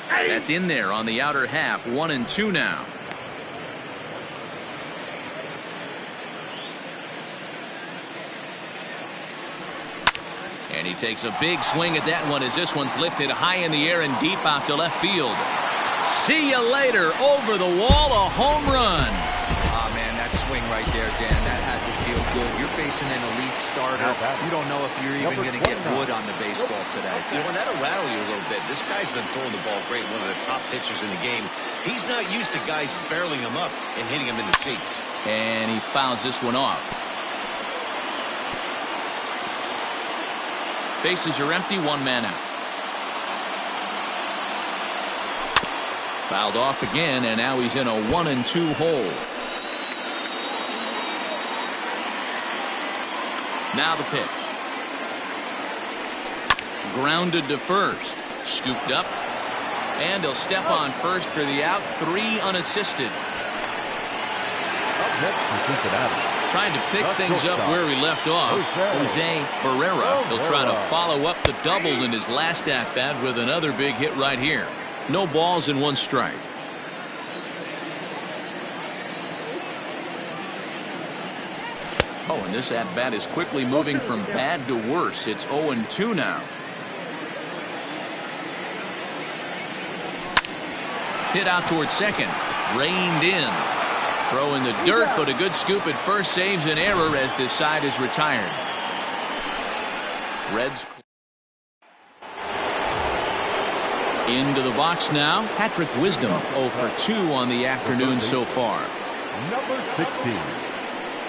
That's in there on the outer half. 1-2 now. And he takes a big swing at that one as this one's lifted high in the air and deep out to left field. See you later. Over the wall, a home run. Ah, man, that swing right there, Dan, that had to feel good. You're facing an elite starter. You don't know if you're even going to get wood on the baseball today. You know, that'll rattle you a little bit. This guy's been throwing the ball great, one of the top pitchers in the game. He's not used to guys barreling him up and hitting him in the seats. And he fouls this one off. Bases are empty, 1 man out. Fouled off again, and now he's in a 1-2 hole. Now the pitch. Grounded to first. Scooped up. And he'll step on first for the out. 3 unassisted. Up next for Cincinnati. Trying to pick things up where he left off. Jose Barrera. He'll try to follow up the double in his last at-bat with another big hit right here. No balls and 1 strike. Oh, and this at-bat is quickly moving from bad to worse. It's 0-2 now. Hit out towards second. Reined in. Throw in the dirt, but a good scoop at first saves an error as this side is retired. Reds into the box now. Patrick Wisdom 0 for 2 on the afternoon so far. Number 16.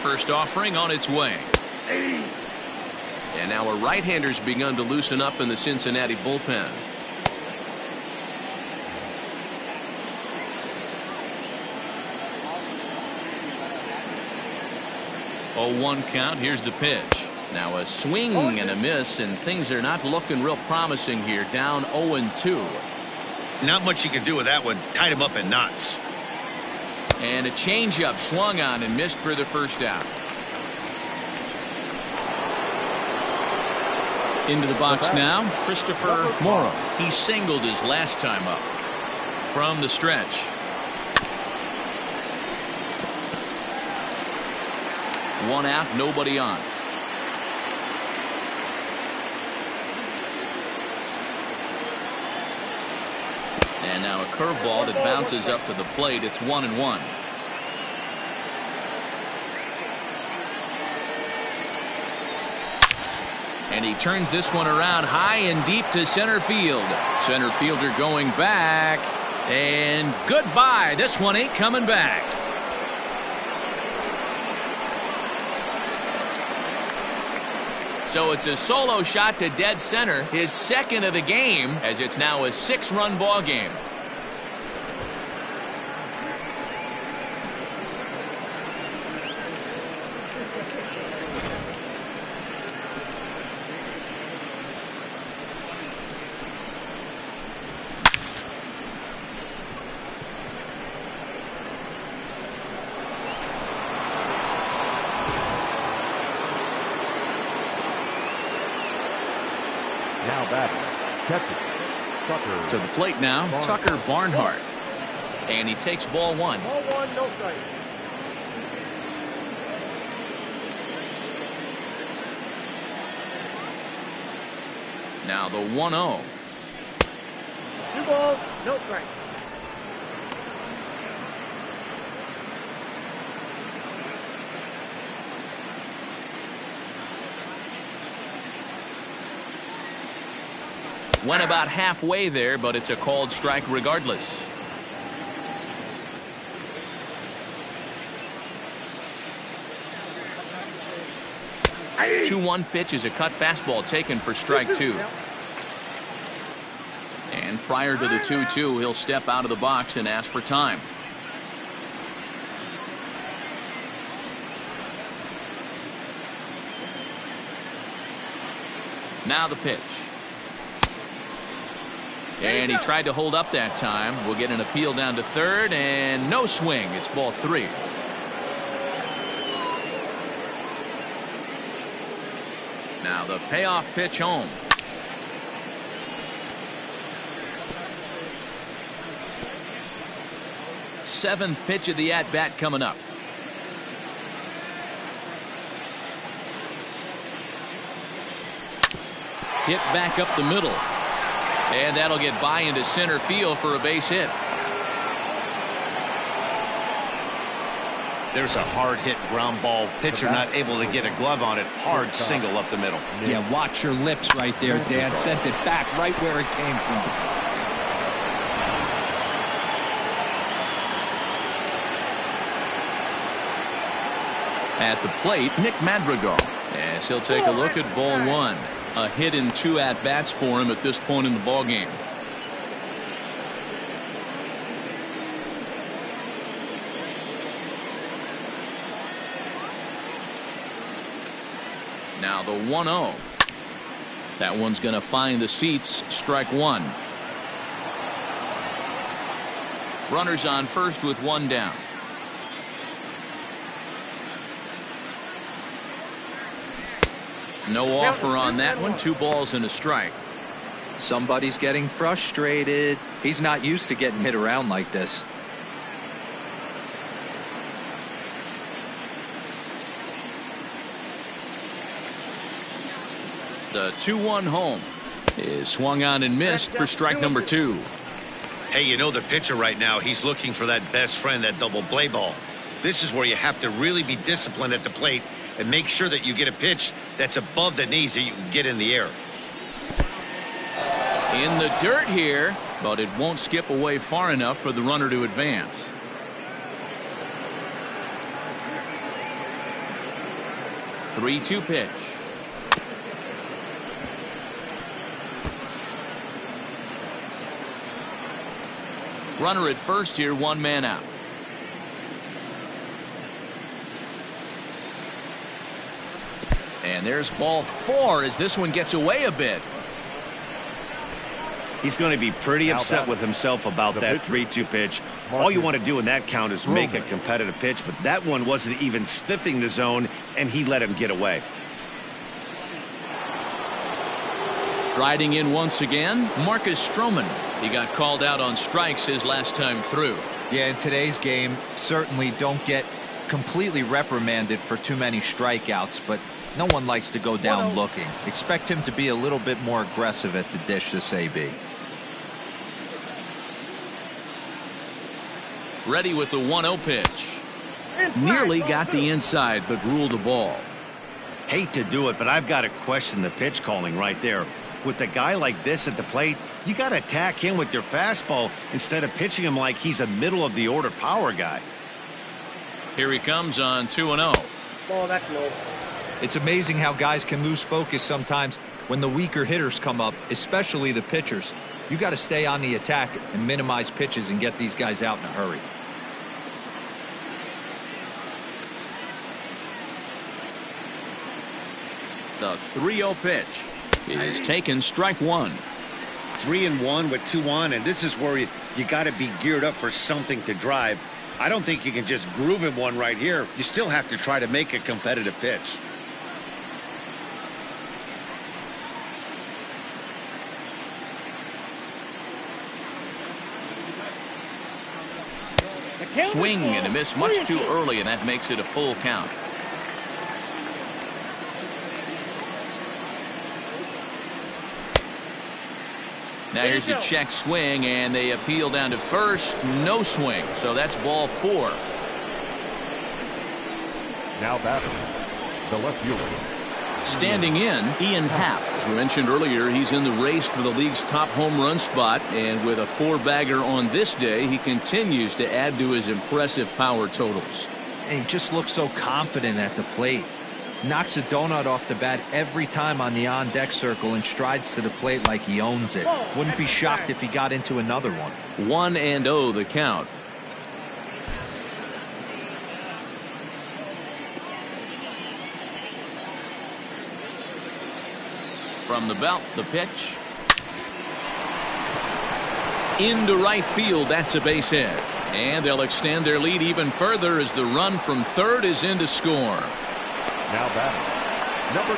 First offering on its way. And now a right-hander's begun to loosen up in the Cincinnati bullpen. Oh, 1 count. Here's the pitch. Now a swing and a miss, and things are not looking real promising here. Down 0-2. Not much you can do with that one. Tied him up in knots. And a changeup swung on and missed for the first out. Into the box now, Christopher Morrow. He singled his last time up. From the stretch. One out, nobody on. And now a curveball that bounces up to the plate. It's 1-1. And he turns this one around high and deep to center field. Center fielder going back. And goodbye. This one ain't coming back. So it's a solo shot to dead center, his second of the game, as it's now a 6-run ball game. Now batting, catcher, Tucker. To the plate now, Tucker Barnhart. And he takes ball one. Ball one, no strike. Now the 1-0. 2 balls, no strike. Went about halfway there, but it's a called strike regardless. 2-1 pitch is a cut fastball taken for strike 2. And prior to the 2-2, he'll step out of the box and ask for time. Now the pitch. And he tried to hold up that time. We'll get an appeal down to third, and no swing. It's ball 3. Now the payoff pitch home. Seventh pitch of the at-bat coming up. Hit back up the middle. And that'll get by into center field for a base hit. There's a hard hit ground ball. Pitcher not able to get a glove on it. Hard single up the middle. Yeah, watch your lips right there, Dan. Sent it back right where it came from. At the plate, Nick Madrigal. As he'll take a look at ball 1. A hit in 2 at-bats for him at this point in the ballgame. Now the 1-0. That one's going to find the seats. Strike 1. Runners on first with 1 down. No offer on that one. 2 balls and a strike. Somebody's getting frustrated. He's not used to getting hit around like this. The 2-1 home is swung on and missed for strike number 2. Hey, you know the pitcher right now, he's looking for that best friend, that double play ball. This is where you have to really be disciplined at the plate and make sure that you get a pitch that's above the knees that you can get in the air. In the dirt here, but it won't skip away far enough for the runner to advance. The 3-2 pitch. Runner at first here, 1 man out. And there's ball 4 as this one gets away a bit. He's going to be pretty upset with himself about that 3-2 pitch. All you want to do in that count is make a competitive pitch, but that one wasn't even sniffing the zone, and he let him get away. Striding in once again, Marcus Stroman. He got called out on strikes his last time through. Yeah, in today's game, certainly don't get completely reprimanded for too many strikeouts, but no one likes to go down looking. Expect him to be a little bit more aggressive at the dish this AB. Ready with the 1-0 pitch. Nearly got the inside, but ruled a ball. Hate to do it, but I've got to question the pitch calling right there. With a guy like this at the plate, you got to attack him with your fastball instead of pitching him like he's a middle of the order power guy. Here he comes on 2-0. Ball, that's low. It's amazing how guys can lose focus sometimes when the weaker hitters come up, especially the pitchers. You got to stay on the attack and minimize pitches and get these guys out in a hurry. The 3-0 pitch is taken, strike 1. 3-1 with 2 on, and this is where you got to be geared up for something to drive. I don't think you can just groove him one right here. You still have to try to make a competitive pitch. Swing and a miss much too early, and that makes it a full count. Now here's a check swing, and they appeal down to first. No swing, so that's ball 4. Now batting, the left fielder. Standing in, Ian Happ. As we mentioned earlier, he's in the race for the league's top home run spot, and with a 4-bagger on this day, he continues to add to his impressive power totals. And he just looks so confident at the plate. Knocks a donut off the bat every time on the on-deck circle and strides to the plate like he owns it. Wouldn't be shocked if he got into another one. 1-0 the count. From the belt, the pitch. Into right field, that's a base hit. And they'll extend their lead even further as the run from third is in to score. Now batting, number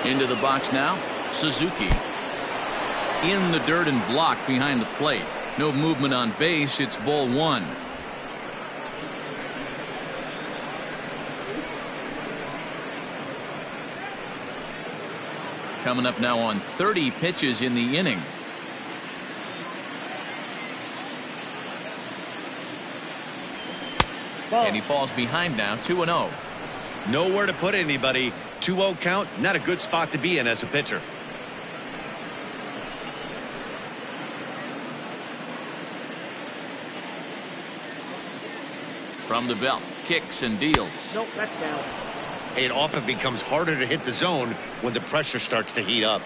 27. Into the box now, Suzuki. In the dirt and blocked behind the plate. No movement on base. It's ball 1. Coming up now on 30 pitches in the inning. And he falls behind now, 2-0. Nowhere to put anybody. 2-0 count, not a good spot to be in as a pitcher. From the belt, kicks and deals. Nope, that's down. It often becomes harder to hit the zone when the pressure starts to heat up.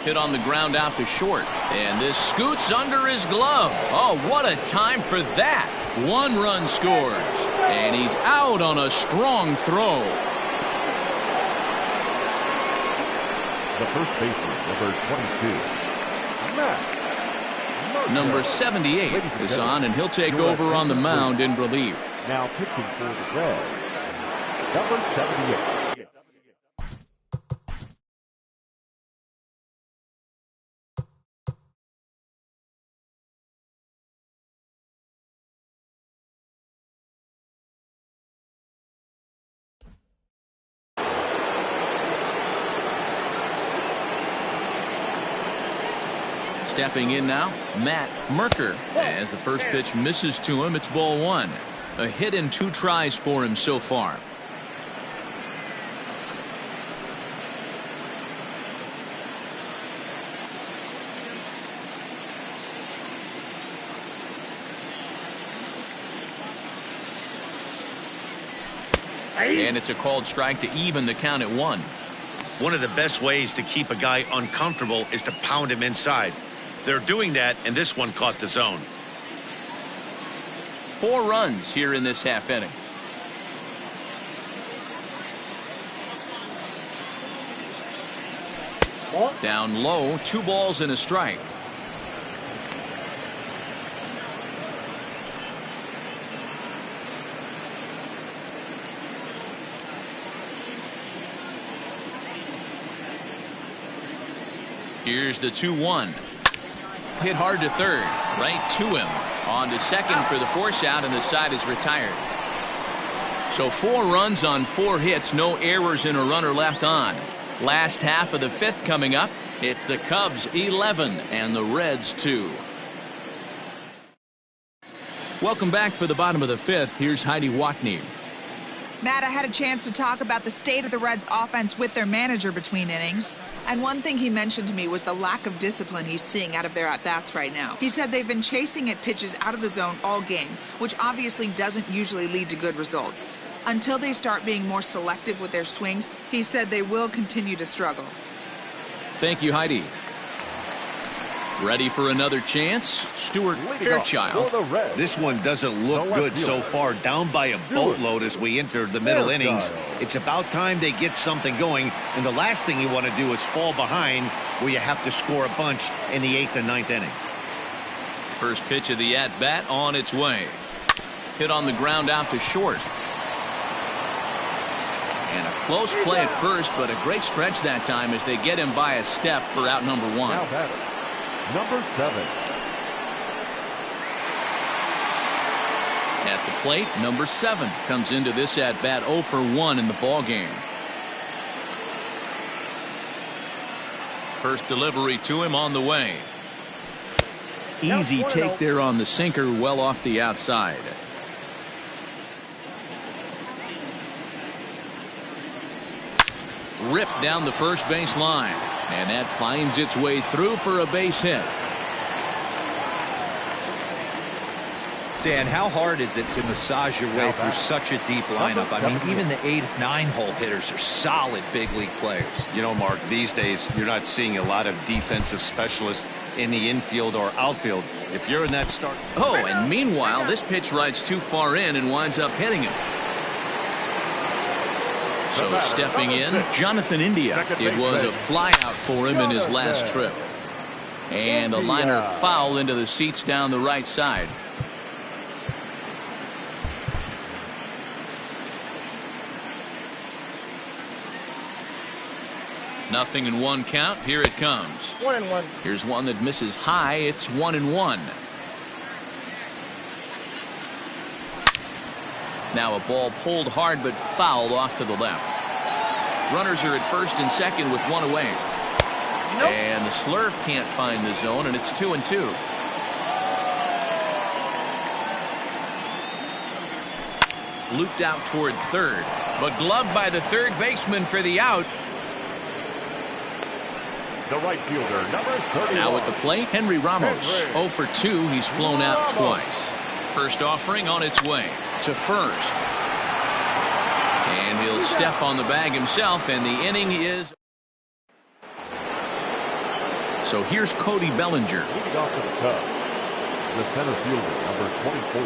Hit on the ground out to short. And this scoots under his glove. Oh, what a time for that. 1 run scores. And he's out on a strong throw. The first baseman, number 22. Number 78 is on, and he'll take over on the mound in relief. Now pitching for the Reds, number 78. Stepping in now, Matt Merker. As the first pitch misses to him, it's ball 1. A hit in 2 tries for him so far. And it's a called strike to even the count at 1. One of the best ways to keep a guy uncomfortable is to pound him inside. They're doing that, and this one caught the zone. 4 runs here in this half inning. Down low, 2 balls and a strike. Here's the 2-1. Hit hard to third, right to him. On to second for the force out, and the side is retired. So 4 runs on 4 hits, no errors and a runner left on. Last half of the 5th coming up. It's the Cubs 11 and the Reds 2. Welcome back for the bottom of the 5th. Here's Heidi Watney. Matt, I had a chance to talk about the state of the Reds offense with their manager between innings. And one thing he mentioned to me was the lack of discipline he's seeing out of their at-bats right now. He said they've been chasing at pitches out of the zone all game, which obviously doesn't usually lead to good results. Until they start being more selective with their swings, he said they will continue to struggle. Thank you, Heidi. Ready for another chance? Stuart Fairchild. This one doesn't look good so far. Down by a boatload as we enter the middle innings. It's about time they get something going. And the last thing you want to do is fall behind where you have to score a bunch in the 8th and 9th inning. First pitch of the at-bat on its way. Hit on the ground out to short. And a close play at first, but a great stretch that time as they get him by a step for out number 1. Now batter, number 7. At the plate, number 7 comes into this at-bat 0 for 1 in the ballgame. First delivery to him on the way. Easy take there on the sinker, well off the outside. Ripped down the first base line, and that finds its way through for a base hit. Dan, how hard is it to massage your way through such a deep lineup? I mean, even the 8-9 hole hitters are solid big league players. You know, Mark, these days you're not seeing a lot of defensive specialists in the infield or outfield. If you're in that start. Oh, and meanwhile, this pitch rides too far in and winds up hitting him. So stepping in, Jonathan India. It was a flyout for him in his last trip. And a liner foul into the seats down the right side. Nothing in 1 count. Here it comes. 1-1. Here's one that misses high. It's 1-1. Now a ball pulled hard but fouled off to the left. Runners are at first and second with 1 away. Nope. And the slurve can't find the zone, and it's 2-2. Looped out toward third, but gloved by the third baseman for the out. The right fielder, number 31. Now at the plate, Henry Ramos. 0 for 2. He's flown out twice. First offering on its way to first. And he'll step on the bag himself, and the inning is. So here's Cody Bellinger. Leading off to the Cubs, the center fielder, number 24,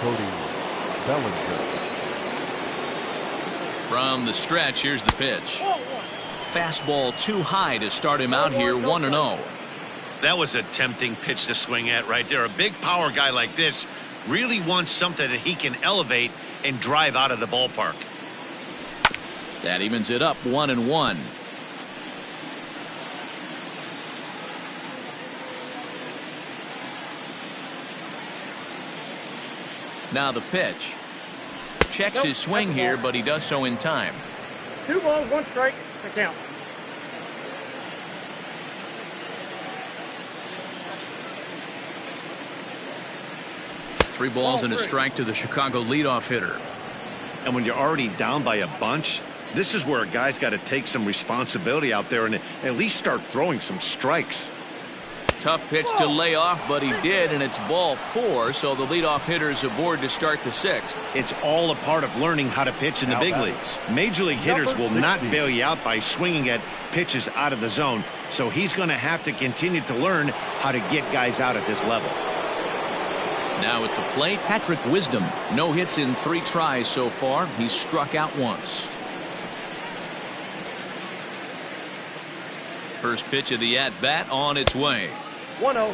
Cody Bellinger. From the stretch, here's the pitch. Fastball too high to start him out here 1-0. That was a tempting pitch to swing at right there. A big power guy like this really wants something that he can elevate and drive out of the ballpark. That evens it up 1-1. Now the pitch. Checks his swing here, but he does so in time. 2 balls, 1 strike to count. Three balls and a strike to the Chicago leadoff hitter. And when you're already down by a bunch, this is where a guy's got to take some responsibility out there and at least start throwing some strikes. Tough pitch to lay off, but he did, and it's ball 4, so the leadoff hitter's aboard to start the 6th. It's all a part of learning how to pitch in the big leagues. Major league hitters will not bail you out by swinging at pitches out of the zone, so he's going to have to continue to learn how to get guys out at this level. Now at the plate, Patrick Wisdom. No hits in 3 tries so far. He's struck out once. First pitch of the at-bat on its way. 1-0.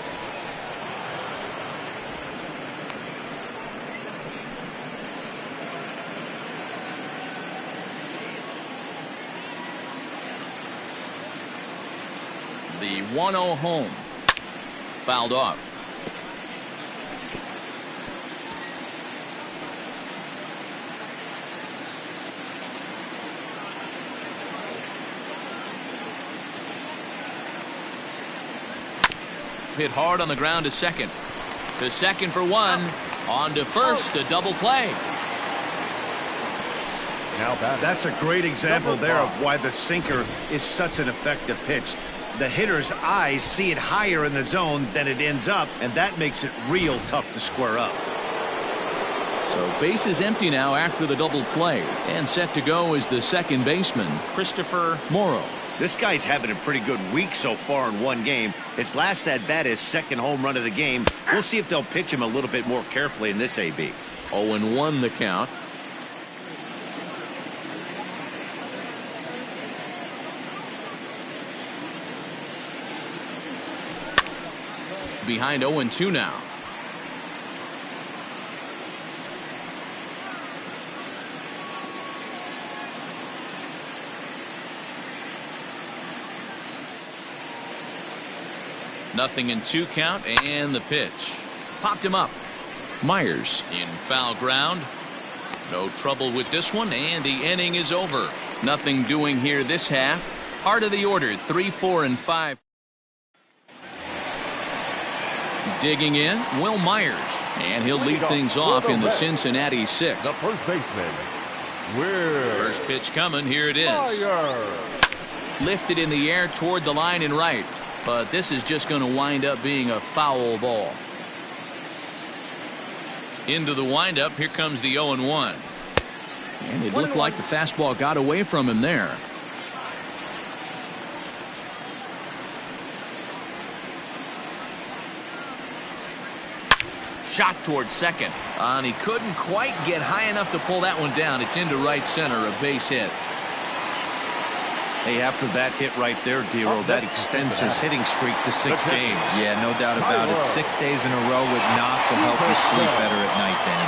The 1-0 home. Fouled off. Hit hard on the ground to second. To second for 1. On to first, a double play. Now that's a great example there of why the sinker is such an effective pitch. The hitter's eyes see it higher in the zone than it ends up, and that makes it real tough to square up. So base is empty now after the double play, and set to go is the second baseman, Christopher Morrow. This guy's having a pretty good week so far in one game. His last at-bat is second home run of the game. We'll see if they'll pitch him a little bit more carefully in this AB. 0-1 the count. Behind 0-2 now. Nothing in 2 count, and the pitch. Popped him up. Myers in foul ground. No trouble with this one, and the inning is over. Nothing doing here this half. Heart of the order, 3, 4, and 5. Digging in, Will Myers, and he'll lead things off in the Cincinnati 6th. The first baseman, Will. First pitch coming, here it is. Myers. Lifted in the air toward the line and right, but this is just going to wind up being a foul ball. Into the windup, here comes the 0-1. And it looked like the fastball got away from him there. Shot towards second. And he couldn't quite get high enough to pull that one down. It's into right center, a base hit. Hey, after that hit right there, Dero, that extends his hitting streak to 6 games. Yeah, no doubt about it. 6 days in a row with knocks will help you sleep better at night, Dan.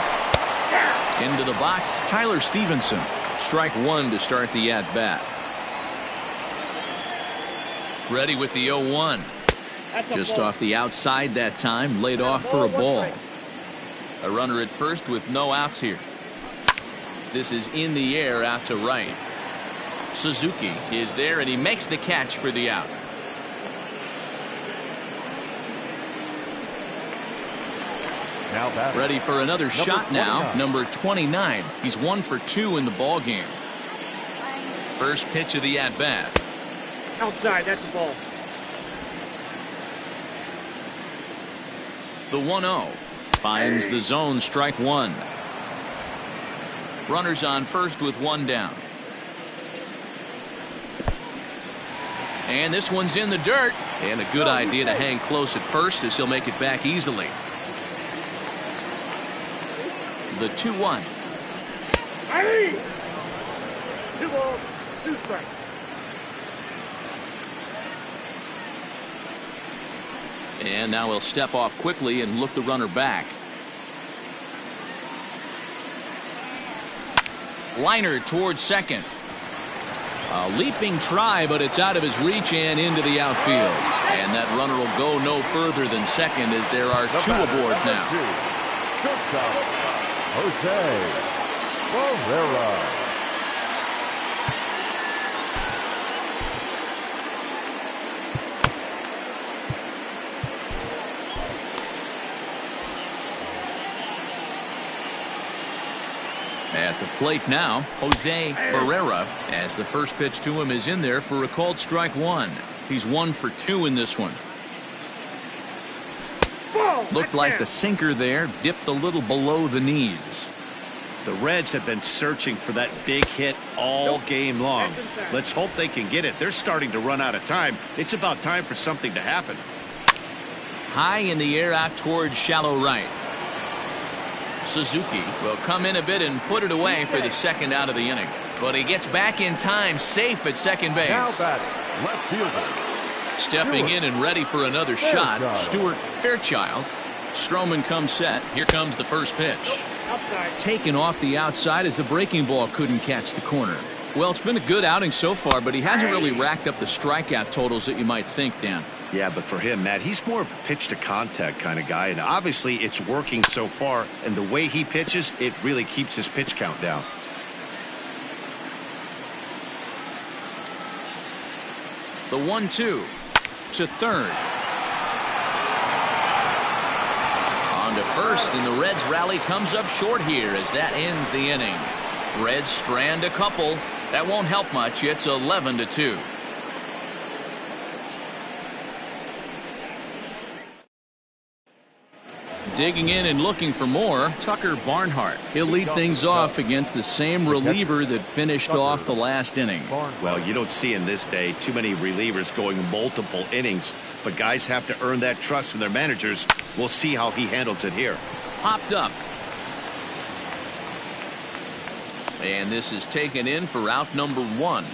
Into the box, Tyler Stevenson. Strike 1 to start the at-bat. Ready with the 0-1. Just off the outside that time, laid off for a ball. A runner at first with no outs here. This is in the air out to right. Suzuki is there, and he makes the catch for the out. Now ready for another shot now. Number 29. He's 1 for 2 in the ball game. First pitch of the at-bat. Outside, that's the ball. The 1-0 finds the zone, strike 1. Runners on first with 1 down. And this one's in the dirt. And a good idea to hang close at first as he'll make it back easily. The 2-1. 2 balls, 2 strikes. And now he'll step off quickly and look the runner back. Liner towards second. A leaping try, but it's out of his reach and into the outfield. And that runner will go no further than second as there are 2 aboard now. Rivera. At the plate now, Jose Barrera, as the first pitch to him is in there for a called strike 1. He's 1 for 2 in this one. Looked like the sinker there dipped a little below the knees. The Reds have been searching for that big hit all game long. Let's hope they can get it. They're starting to run out of time. It's about time for something to happen. High in the air out towards shallow right. Suzuki will come in a bit and put it away for the second out of the inning. But he gets back in time, safe at second base. Now batting, left fielder. Stepping in and ready for another shot, Stuart Fairchild. Stroman comes set. Here comes the first pitch. Taken off the outside as the breaking ball couldn't catch the corner. Well, it's been a good outing so far, but he hasn't really racked up the strikeout totals that you might think, Dan. Yeah, but for him, Matt, he's more of a pitch-to-contact kind of guy, and obviously it's working so far, and the way he pitches, it really keeps his pitch count down. The 1-2 to third. On to first, and the Reds rally comes up short here as that ends the inning. Reds strand a couple. That won't help much. It's 11-2. digging in and looking for more, Tucker Barnhart. He'll lead things off against the same reliever that finished off the last inning. Well, you don't see in this day too many relievers going multiple innings, but guys have to earn that trust from their managers. We'll see how he handles it here. Popped up. And this is taken in for out number 1.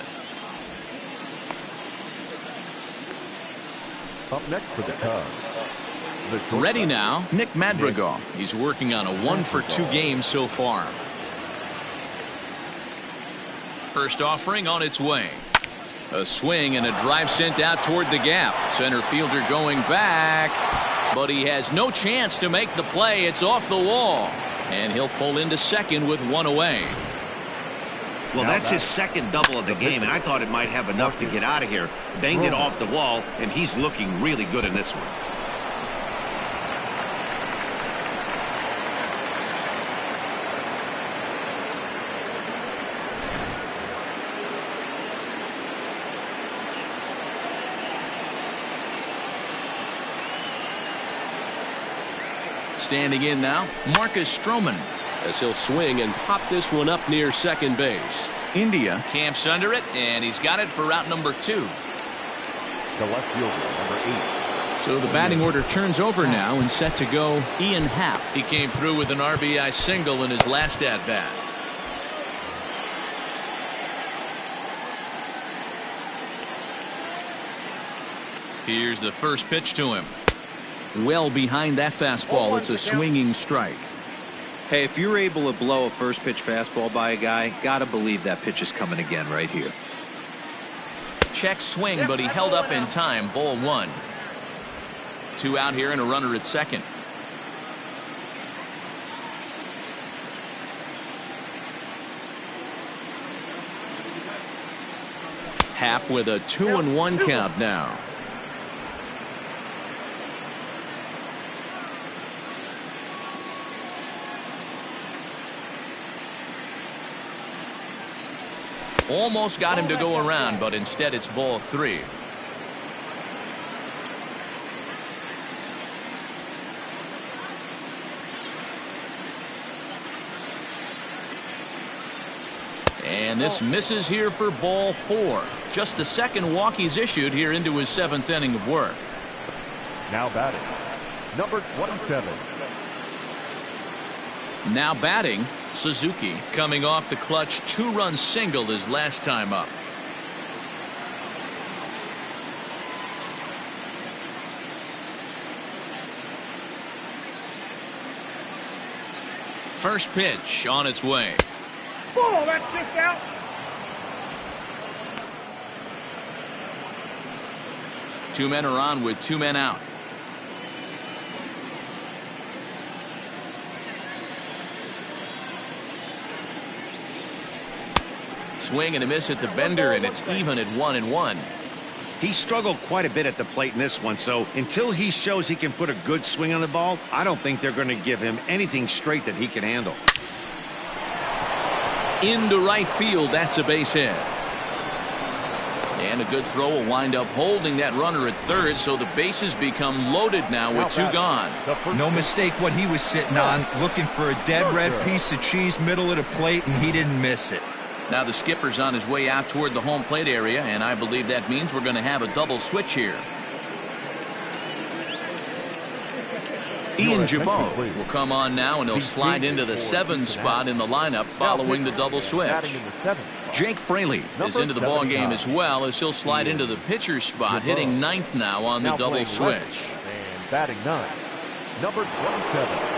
Up next for the Cubs. Ready now, Nick Madrigal. He's working on a 1-for-2 game so far. First offering on its way. A swing and a drive sent out toward the gap. Center fielder going back, but he has no chance to make the play. It's off the wall, and he'll pull into second with 1 away. Well, that's his second double of the game, and I thought it might have enough to get out of here. Banged it off the wall, and he's looking really good in this one. Standing in now, Marcus Stroman, as he'll swing and pop this one up near second base. India camps under it, and he's got it for route number 2. The left fielder, number 8. So the batting order turns over now and set to go Ian Happ. He came through with an RBI single in his last at-bat. Here's the first pitch to him. Well behind that fastball. It's a swinging strike. Hey, if you're able to blow a first pitch fastball by a guy, gotta believe that pitch is coming again right here. Check swing, but he held up in time. Ball 1. 2 out here and a runner at second. Happ with a 2-1 count now. Almost got him to go around, but instead it's ball 3. And this misses here for ball 4. Just the second walk he's issued here into his 7th inning of work. Now batting, number 27. Now batting, Suzuki, coming off the clutch 2-run single his last time up. First pitch on its way. Ball, that's just out. Two men are on with 2 men out. Swing and a miss at the bender, and it's even at 1-1. He struggled quite a bit at the plate in this one, so until he shows he can put a good swing on the ball, I don't think they're going to give him anything straight that he can handle. Into right field, that's a base hit. And a good throw will wind up holding that runner at third, so the bases become loaded now with 2 gone. No mistake what he was sitting on, looking for a dead red piece of cheese middle of the plate, and he didn't miss it. Now the skipper's on his way out toward the home plate area, and I believe that means we're going to have a double switch here. Ian Jabot will come on now, and he'll slide into the 7th spot in the lineup following the double switch. Jake Fraley is into the ball game as well, as he'll slide into the pitcher's spot, hitting 9th now on the double switch. And batting 9, number 27.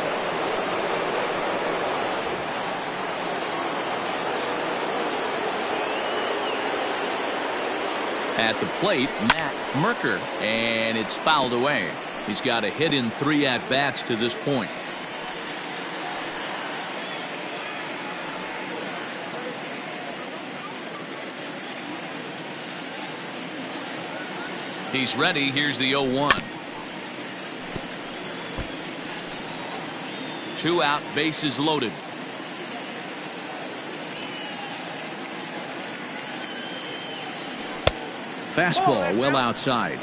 At the plate, Matt Merker, and it's fouled away. He's got a hit in 3 at-bats to this point. He's ready. Here's the 0-1. 2 out, bases loaded. Fastball well outside.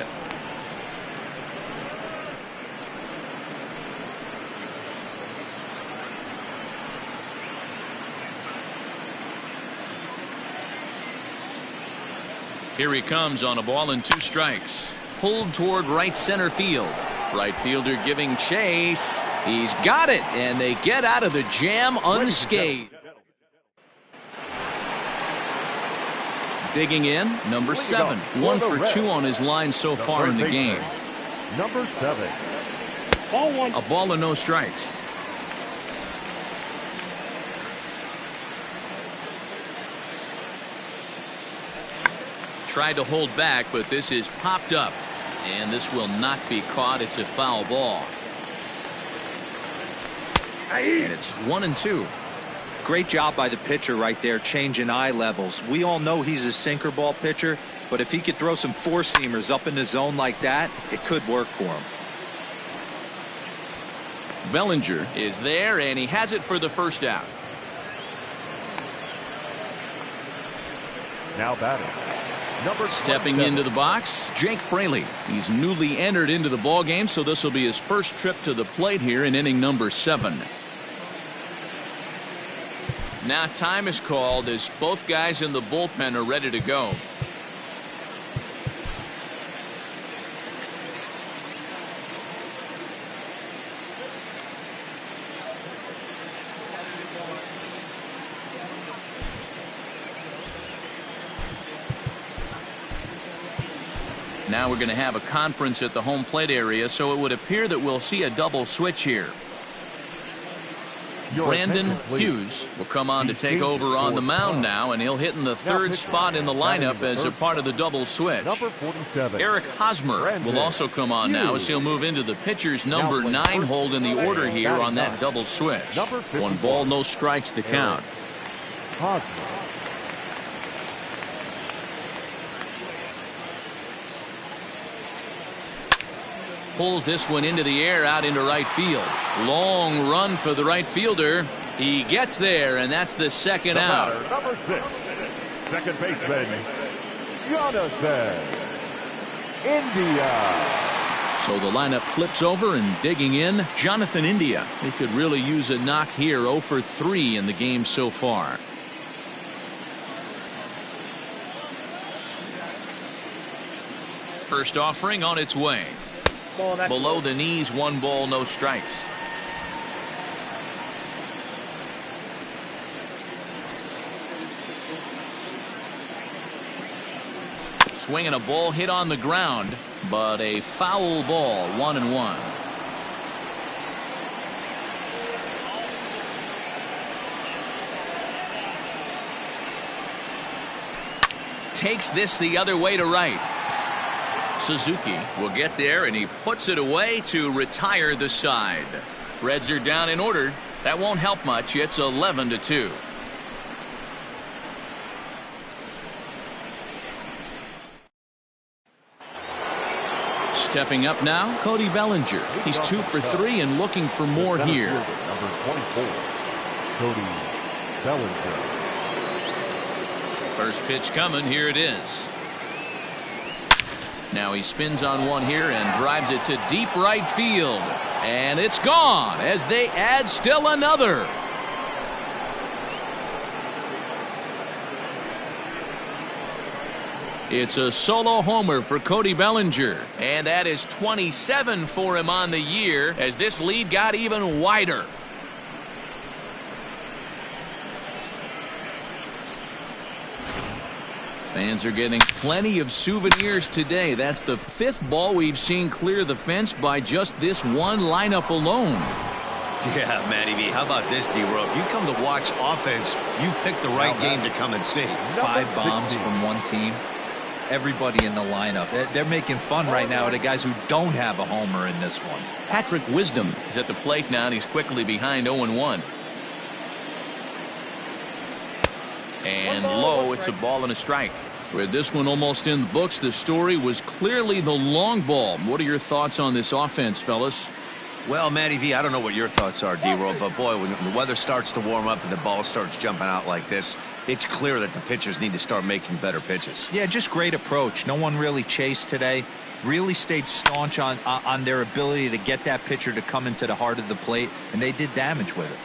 Here he comes on a ball and 2 strikes. Pulled toward right center field. Right fielder giving chase. He's got it, and they get out of the jam unscathed. Digging in, number 7. 1 for 2 on his line so far in the game. Number 7. Ball 1. A ball and no strikes. Tried to hold back, but this is popped up, and this will not be caught. It's a foul ball. And it's 1-2. Great job by the pitcher right there, changing eye levels. We all know he's a sinker ball pitcher, but if he could throw some four-seamers up in the zone like that, it could work for him. Bellinger is there, and he has it for the first out. Now batting. Number Stepping into the box, Jake Fraley. He's newly entered into the ball game, so this will be his first trip to the plate here in inning number 7. Now time is called as both guys in the bullpen are ready to go. Now we're going to have a conference at the home plate area, so it would appear that we'll see a double switch here. Brandon Hughes will come on to take over on the mound now, and he'll hit in the 3rd spot in the lineup as a part of the double switch. Number 47. Eric Hosmer will also come on now as he'll move into the pitcher's number 9 hold in the order here on that double switch. 1 ball, no strikes the count. Hosmer. Pulls this one into the air out into right field. Long run for the right fielder. He gets there, and that's the second out. Number 6. Second baseman, Jonathan India. So the lineup flips over, and digging in, Jonathan India. He could really use a knock here. 0 for 3 in the game so far. First offering on its way. Below the knees, 1 ball, no strikes. Swinging a ball hit on the ground, but a foul ball, 1-1. Takes this the other way to right. Suzuki will get there, and he puts it away to retire the side. Reds are down in order. That won't help much. It's 11-2. Stepping up now, Cody Bellinger. He's 2 for 3 and looking for more here. Number 24, Cody Bellinger. First pitch coming. Here it is. Now he spins on one here and drives it to deep right field. And it's gone as they add still another. It's a solo homer for Cody Bellinger. And that is 27 for him on the year as this lead got even wider. Fans are getting plenty of souvenirs today. That's the 5th ball we've seen clear the fence by just this one lineup alone. Yeah, Matty V, how about this, D-Row? If you come to watch offense, you've picked the right game to come and see. 5 bombs from one team. Everybody in the lineup. They're making fun right now of the guys who don't have a homer in this one. Patrick Wisdom is at the plate now, and he's quickly behind 0-1. And low, it's a ball and a strike. With this one almost in the books, the story was clearly the long ball. What are your thoughts on this offense, fellas? Well, Matty V, I don't know what your thoughts are, D-Row, but boy, when the weather starts to warm up and the ball starts jumping out like this, it's clear that the pitchers need to start making better pitches. Yeah, just great approach. No one really chased today. Really stayed staunch on their ability to get that pitcher to come into the heart of the plate, and they did damage with it.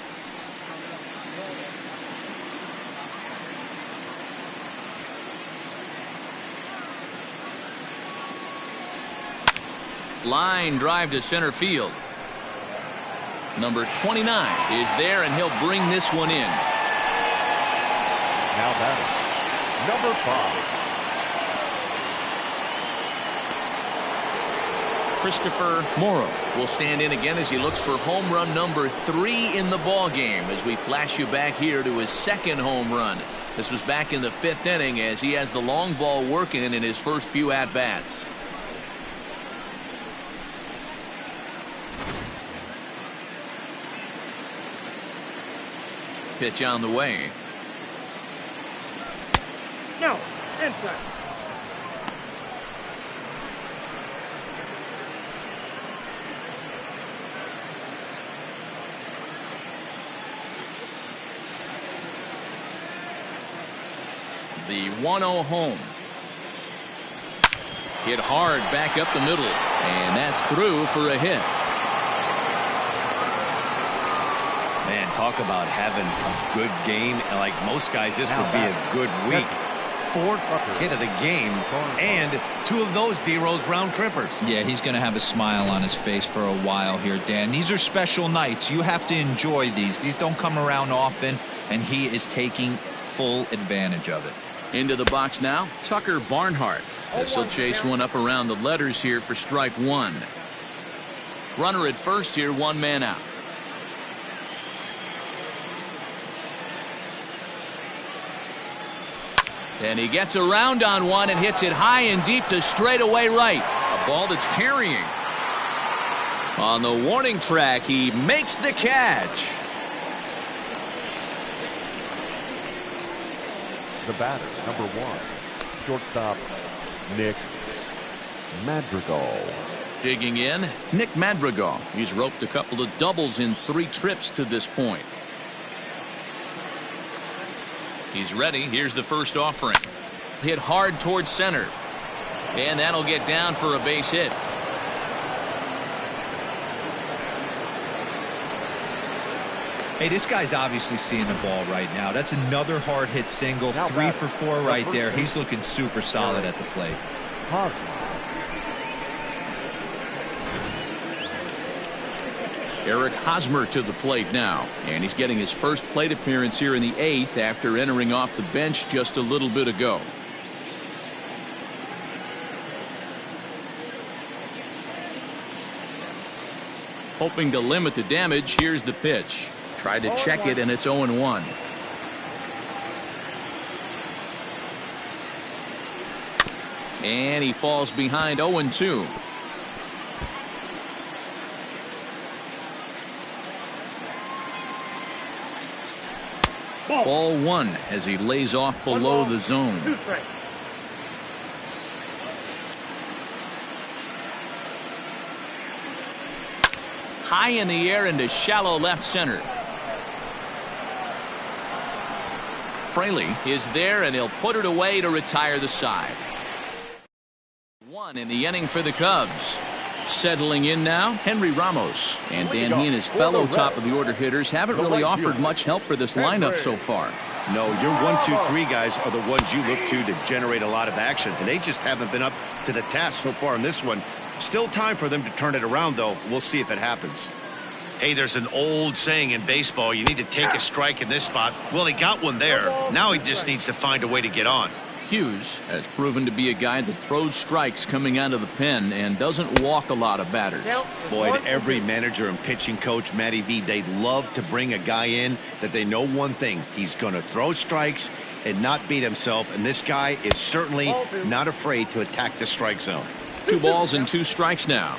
Line drive to center field. Number 29 is there, and he'll bring this one in. Now batting, number 5. Christopher Morrow will stand in again as he looks for home run number 3 in the ball game as we flash you back here to his second home run. This was back in the 5th inning as he has the long ball working in his first few at-bats. Pitch on the way. No, inside. The 1-0 home. Hit hard back up the middle, and that's through for a hit. Man, talk about having a good game. Like most guys, this would be a good week. 4th hit of the game, and 2 of those D-Rose round trippers. Yeah, he's going to have a smile on his face for a while here, Dan. These are special nights. You have to enjoy these. These don't come around often, and he is taking full advantage of it. Into the box now, Tucker Barnhart. This will chase one up around the letters here for strike 1. Runner at first here, 1 man out. And he gets around on one and hits it high and deep to straightaway right. A ball that's tarrying. On the warning track, he makes the catch. The batter, number 1, shortstop Nick Madrigal. Digging in, Nick Madrigal. He's roped a couple of doubles in 3 trips to this point. He's ready. Here's the first offering. Hit hard towards center. And that'll get down for a base hit. Hey, this guy's obviously seeing the ball right now. That's another hard hit single. 3 for 4 right there. He's looking super solid at the plate. Eric Hosmer to the plate now, and he's getting his first plate appearance here in the 8th after entering off the bench just a little bit ago. Hoping to limit the damage, here's the pitch. Tried to check it, and it's 0-1. And he falls behind 0-2. Ball 1 as he lays off below the zone. High in the air into shallow left center. Fraley is there, and he'll put it away to retire the side. 1 in the inning for the Cubs. Settling in now, Henry Ramos. And Dan, he and his fellow top-of-the-order hitters haven't really offered much help for this lineup so far. No, your 1, 2, 3 guys are the ones you look to generate a lot of action, and they just haven't been up to the task so far in this one. Still time for them to turn it around, though. We'll see if it happens. Hey, there's an old saying in baseball, you need to take a strike in this spot. Well, he got one there. Now he just needs to find a way to get on. Hughes has proven to be a guy that throws strikes coming out of the pen and doesn't walk a lot of batters. Boyd, every manager and pitching coach, Matty V, they love to bring a guy in that they know one thing. He's going to throw strikes and not beat himself, and this guy is certainly not afraid to attack the strike zone. 2 balls and 2 strikes now.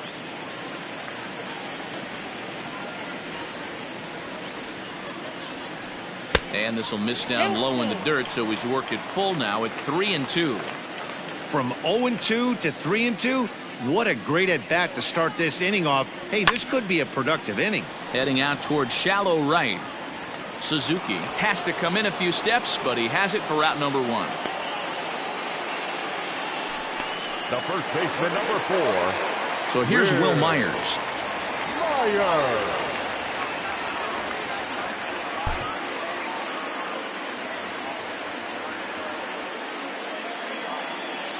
And this will miss down low in the dirt, so he's worked it full now at 3-2. From 0-2 to 3-2, what a great at-bat to start this inning off. Hey, this could be a productive inning. Heading out towards shallow right. Suzuki has to come in a few steps, but he has it for out number 1. The first baseman, number 4. So here's Will Myers.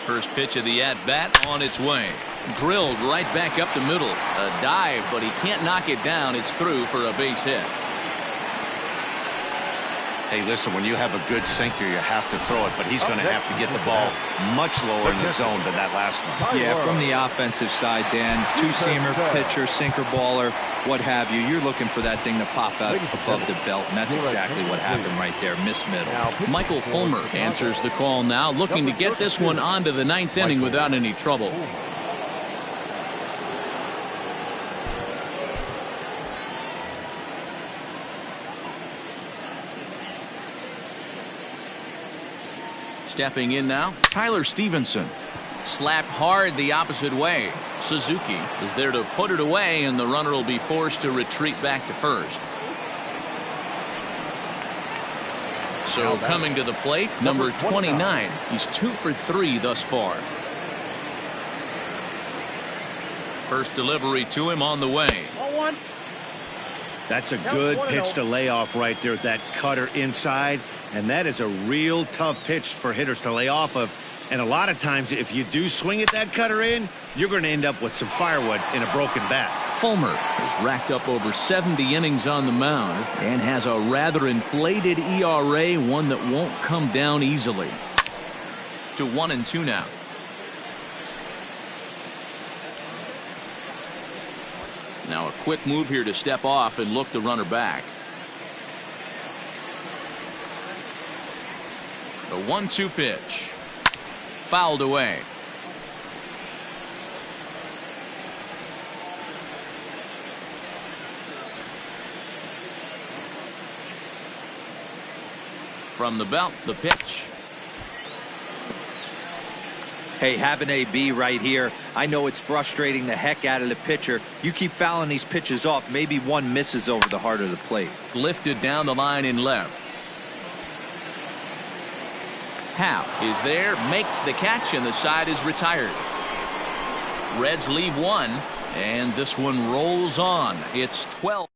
First pitch of the at-bat on its way. Drilled right back up the middle. A dive, but he can't knock it down. It's through for a base hit. Hey, listen, when you have a good sinker, you have to throw it, but he's going to have to get the ball much lower in the zone than that last one. Yeah, from the offensive side, Dan, two-seamer, pitcher, sinker, baller, what have you. You're looking for that thing to pop out above the belt, and that's exactly what happened right there. Miss middle. Michael Fulmer answers the call now, looking to get this one onto the ninth inning without any trouble. Stepping in now, Tyler Stevenson. Slapped hard the opposite way. Suzuki is there to put it away, and the runner will be forced to retreat back to first. So coming to the plate, number 29. He's 2 for 3 thus far. First delivery to him on the way. That's a good pitch to lay off right there, that cutter inside. And that is a real tough pitch for hitters to lay off of. And a lot of times, if you do swing at that cutter in, you're going to end up with some firewood in a broken bat. Fulmer has racked up over 70 innings on the mound and has a rather inflated ERA, one that won't come down easily. To 1-2 now. Now a quick move here to step off and look the runner back. The 1-2 pitch. Fouled away. From the belt, the pitch. Hey, have an AB right here. I know it's frustrating the heck out of the pitcher. You keep fouling these pitches off. Maybe one misses over the heart of the plate. Lifted down the line in left. Howe is there, makes the catch, and the side is retired. Reds leave one, and this one rolls on. It's 12.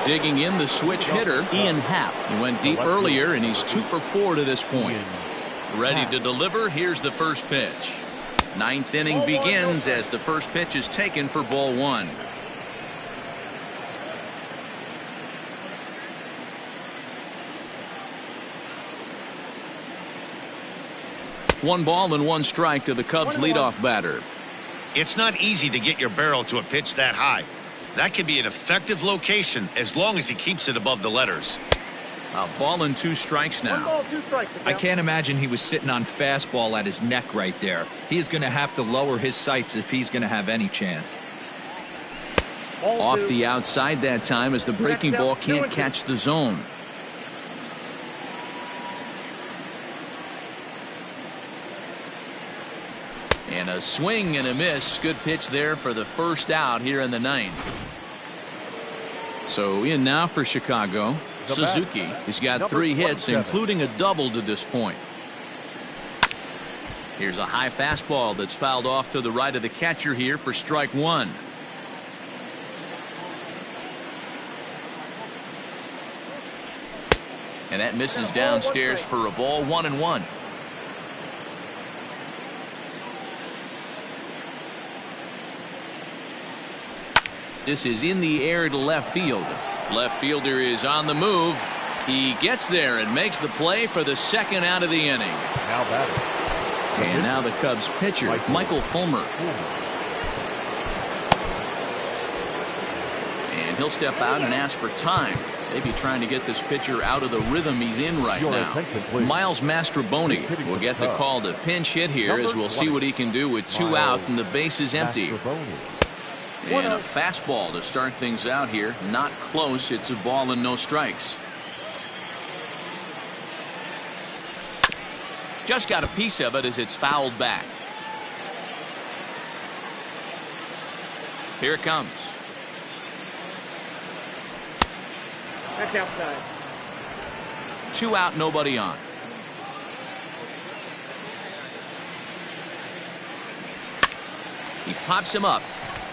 Digging in the switch hitter, Ian Happ. He went deep earlier, and he's 2 for 4 to this point. Ready to deliver. Here's the first pitch. Ninth inning begins as the first pitch is taken for ball 1. One ball and 1 strike to the Cubs leadoff batter. It's not easy to get your barrel to a pitch that high. That can be an effective location as long as he keeps it above the letters. A ball and 2 strikes now. 1 ball, 2 strikes. I can't imagine he was sitting on fastball at his neck right there. He is going to have to lower his sights if he's going to have any chance. Off the outside that time as the breaking ball can't catch the zone. And a swing and a miss. Good pitch there for the first out here in the 9th. So in now for Chicago. Suzuki has got 3 hits, including a double to this point. Here's a high fastball that's fouled off to the right of the catcher here for strike 1. And that misses downstairs for a ball. 1-1. This is in the air to left field. Left fielder is on the move. He gets there and makes the play for the second out of the inning. Now batting. And now the Cubs pitcher, Michael Fulmer. And he'll step out and ask for time. Maybe trying to get this pitcher out of the rhythm he's in right now. Miles Mastrobuoni will get the call to pinch hit here, as we'll see what he can do with 2 out and the base is empty. And a fastball to start things out here. Not close. It's a ball and no strikes. Just got a piece of it as it's fouled back. Here it comes. That's outside. 2 out, nobody on. He pops him up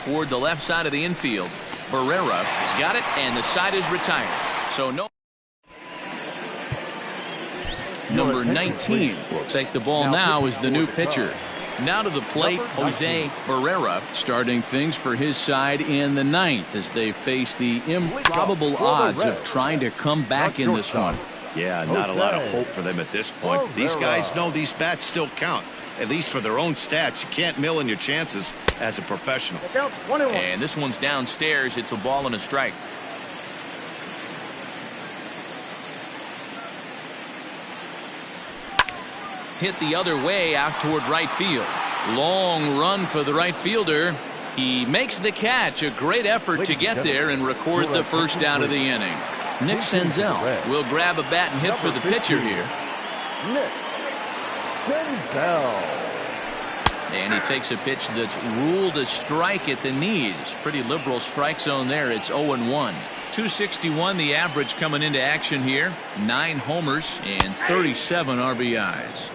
toward the left side of the infield. Barrera has got it, and the side is retired. So no. Number 19 will take the ball now as the new pitcher. Now to the plate, Jose Barrera, starting things for his side in the ninth as they face the improbable odds of trying to come back in this one. Yeah, not a lot of hope for them at this point. These guys know these bats still count, at least for their own stats. You can't mill in your chances as a professional. And this one's downstairs. It's a ball and a strike. Hit the other way out toward right field. Long run for the right fielder. He makes the catch. A great effort to get there and record the first out of the inning. Nick Senzel will grab a bat and hit for the pitcher here. Nick Senzel. And he takes a pitch that's ruled a strike at the knees. Pretty liberal strike zone there. It's 0-1. 261 the average coming into action here. 9 homers and 37 RBIs.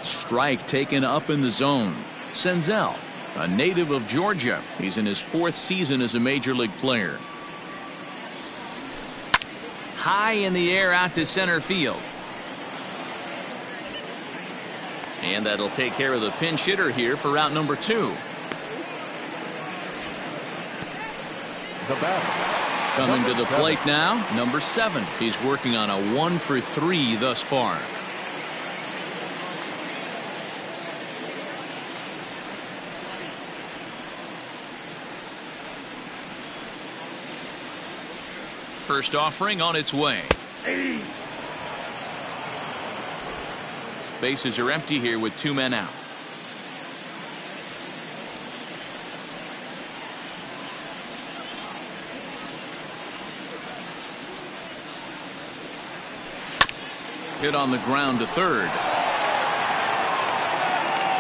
Strike taken up in the zone. Senzel, a native of Georgia. He's in his 4th season as a major league player. High in the air out to center field. And that'll take care of the pinch hitter here for out number 2. The batter. Coming to the plate now, number 7. He's working on a 1 for 3 thus far. First offering on its way. Bases are empty here with 2 men out. Hit on the ground to third.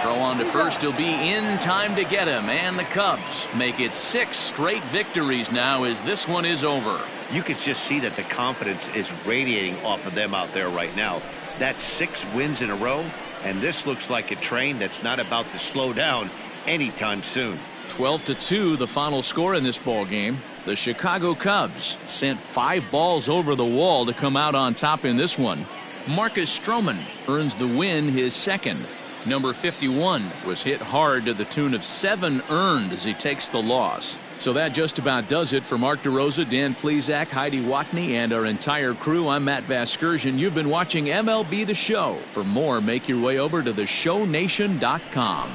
Throw on to first. He'll be in time to get him. And the Cubs make it 6 straight victories now as this one is over. You can just see that the confidence is radiating off of them out there right now. That's 6 wins in a row, and this looks like a train that's not about to slow down anytime soon. 12-2 the final score in this ball game. The Chicago Cubs sent 5 balls over the wall to come out on top in this one. Marcus Stroman earns the win, his 2nd. Number 51 was hit hard to the tune of 7 earned as he takes the loss. So that just about does it for Mark DeRosa, Dan Plesac, Heidi Watney, and our entire crew. I'm Matt Vasgersian. You've been watching MLB The Show. For more, make your way over to theshownation.com.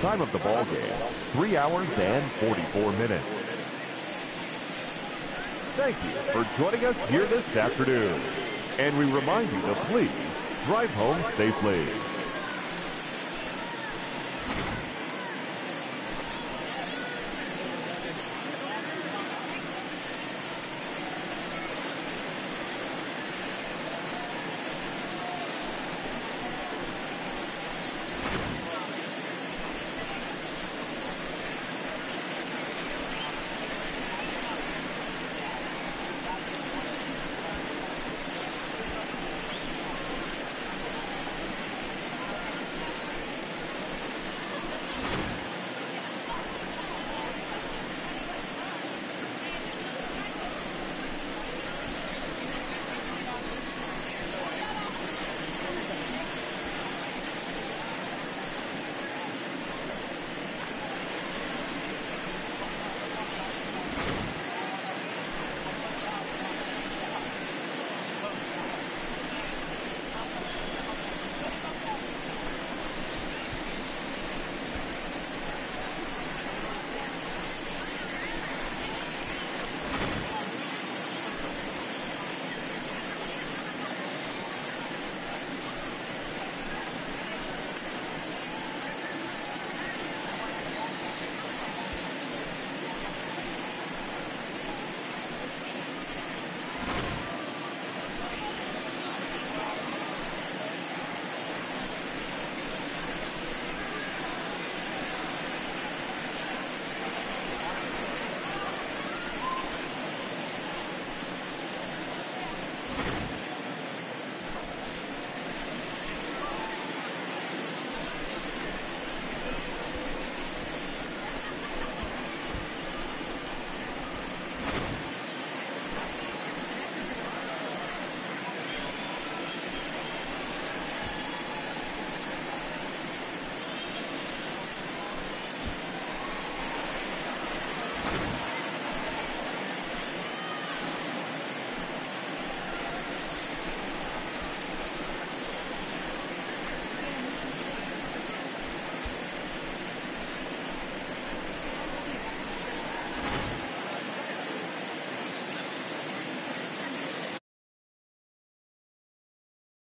Time of the ball game, 3 hours and 44 minutes. Thank you for joining us here this afternoon. And we remind you to please drive home safely.